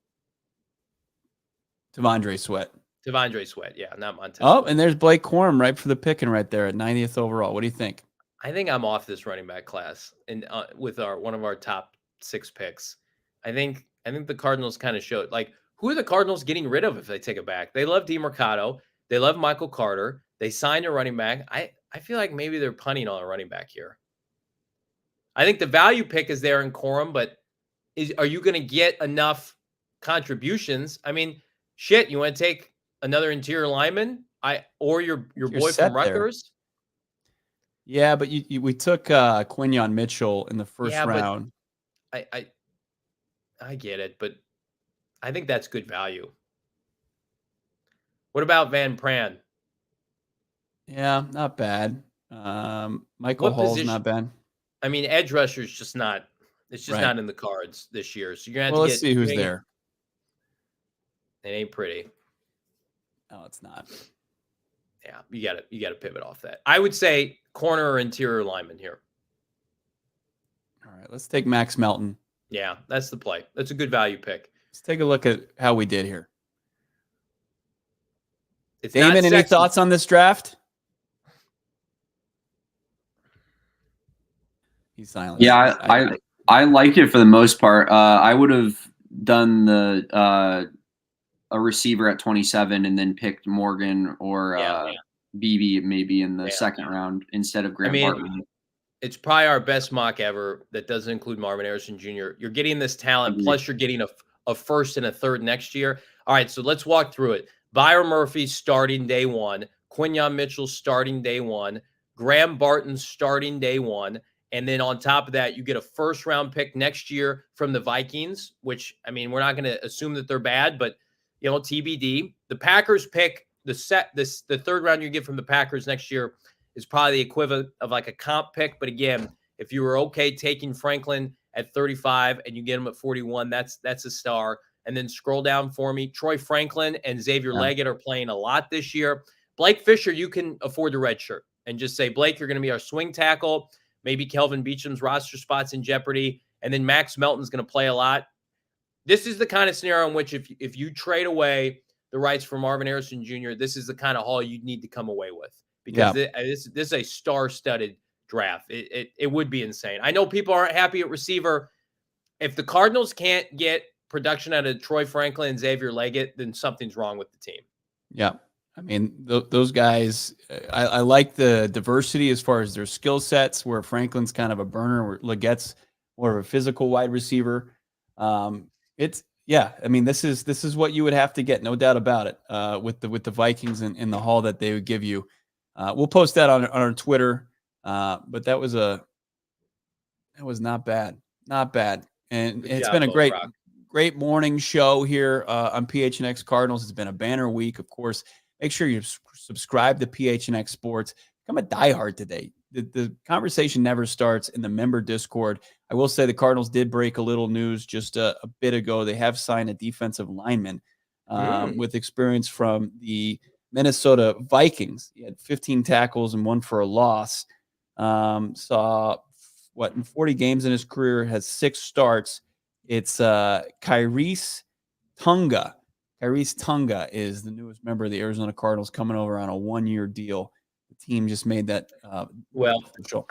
T'Vondre Sweat. T'Vondre Sweat, yeah, not Montez Sweat. Sweat. And there's Blake Corum right for the picking right there at 90th overall. What do you think? I think I'm off this running back class and with one of our top 6 picks. I think the Cardinals kind of showed, like, who are the Cardinals getting rid of if they take it back? They love DeMarcado. They love Michael Carter. They signed a running back. I feel like maybe they're punting on a running back here. I think the value pick is there in Corum, but are you going to get enough contributions? I mean, shit, you want to take another interior lineman? Or your boy from Rutgers? There. Yeah, but we took Quinyon Mitchell in the first round. I get it, but I think that's good value. What about Van Pran? Yeah, not bad. Michael Hall's not bad. I mean, edge rusher is just not. It's just not in the cards this year. So you're gonna have to let's see who's there. It ain't pretty. No, it's not. Yeah, you gotta pivot off that. I would say corner or interior lineman here. All right, let's take Max Melton. Yeah, that's the play. That's a good value pick. Let's take a look at how we did here. Damon, any thoughts on this draft? He's silent. Yeah, I like it for the most part. I would have done a receiver at 27 and then picked Morgan or BB maybe in the second round instead of Graham Barton. It's probably our best mock ever that doesn't include Marvin Harrison Jr. You're getting this talent, plus you're getting a first and a third next year. All right, so let's walk through it. Byron Murphy starting day 1. Quinyon Mitchell starting day 1. Graham Barton starting day 1. And then on top of that, you get a first-round pick next year from the Vikings, which, I mean, we're not going to assume that they're bad, but, you know, TBD. The Packers pick, the third round you get from the Packers next year is probably the equivalent of like a comp pick. But again, if you were okay taking Franklin at 35 and you get him at 41, that's a star. And then scroll down for me. Troy Franklin and Xavier Leggett are playing a lot this year. Blake Fisher, you can afford the red shirt and just say, Blake, you're going to be our swing tackle. Maybe Kelvin Beacham's roster spot's in jeopardy. And then Max Melton's going to play a lot. This is the kind of scenario in which if you trade away the rights for Marvin Harrison Jr., this is the kind of haul you need to come away with. Because this is a star-studded draft. It would be insane. I know people aren't happy at receiver. If the Cardinals can't get production out of Troy Franklin and Xavier Leggett, then something's wrong with the team. Yeah. I mean, those guys, I like the diversity as far as their skill sets, where Franklin's kind of a burner, where Leggett's more of a physical wide receiver. I mean, this is what you would have to get, no doubt about it, with the Vikings and the haul that they would give you. We'll post that on our Twitter, but that was not bad. Not bad. And it's been a great morning show here on PHNX Cardinals. It's been a banner week, of course. Make sure you subscribe to PHNX Sports. Become a diehard today. The conversation never starts in the member Discord. I will say the Cardinals did break a little news just a bit ago. They have signed a defensive lineman with experience from the Minnesota Vikings. He had 15 tackles and 1 for a loss. In 40 games in his career, has 6 starts. It's Kyrese Tunga. Kyrese Tunga is the newest member of the Arizona Cardinals, coming over on a 1-year deal. The team just made that official.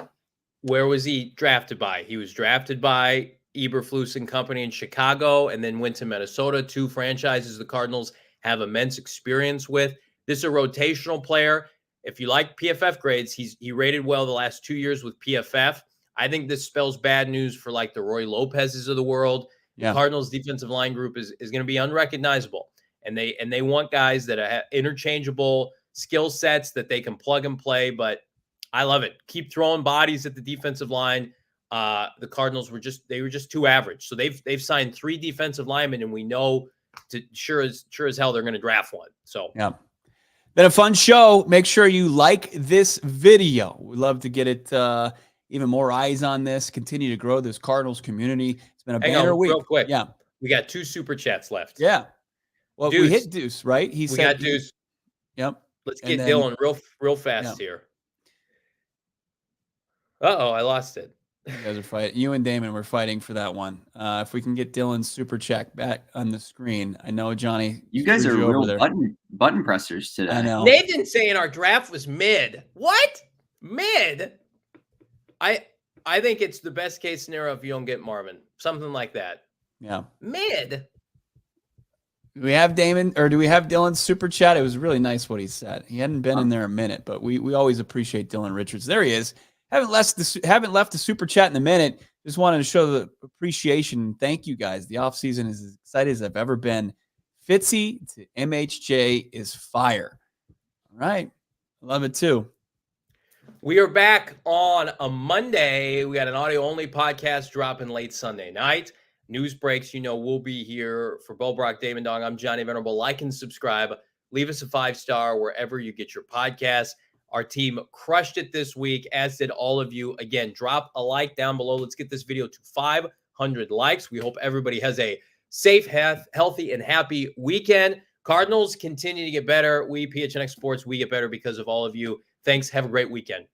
Where was he drafted by? He was drafted by Eberflus and company in Chicago, and then went to Minnesota, 2 franchises the Cardinals have immense experience with. This is a rotational player. If you like PFF grades, he rated well the last 2 years with PFF. I think this spells bad news for like the Roy Lopez's of the world. The Cardinals defensive line group is going to be unrecognizable. And they want guys that have interchangeable skill sets that they can plug and play. But I love it. Keep throwing bodies at the defensive line. The Cardinals were just too average. So they've signed 3 defensive linemen, and we know sure as hell they're going to draft one. So yeah. Been a fun show. Make sure you like this video. We'd love to get it even more eyes on this. Continue to grow this Cardinals community. It's been a banner week. Real quick. Yeah. We got 2 super chats left. Yeah. Well, Deuce. we hit Deuce, right? We got Deuce. Yep. Let's get Dylan real fast here. Uh-oh, I lost it. You guys are fighting. You and Damon were fighting for that one. If we can get Dylan's super check back on the screen. I know, Johnny. You guys are real button pressers today. I know. Nathan saying our draft was mid. What? Mid? I think it's the best case scenario if you don't get Marvin. Something like that. Yeah. Mid. Do we have Damon, or do we have Dylan's super chat? It was really nice what he said. He hadn't been in there a minute, but we always appreciate Dylan Richards. There he is. Haven't left the super chat in a minute. Just wanted to show the appreciation. Thank you guys. The offseason is as excited as I've ever been. Fitzy to MHJ is fire. All right. Love it too. We are back on a Monday. We got an audio-only podcast dropping late Sunday night. News breaks, we'll be here for Bo, Brock, Damon Dong. I'm Johnny Venerable. Like and subscribe. Leave us a 5-star wherever you get your podcasts. Our team crushed it this week, as did all of you. Again, drop a like down below. Let's get this video to 500 likes. We hope everybody has a safe, healthy, and happy weekend. Cardinals continue to get better. We, PHNX Sports, we get better because of all of you. Thanks. Have a great weekend.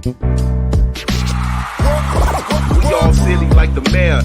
We all silly like the mayor.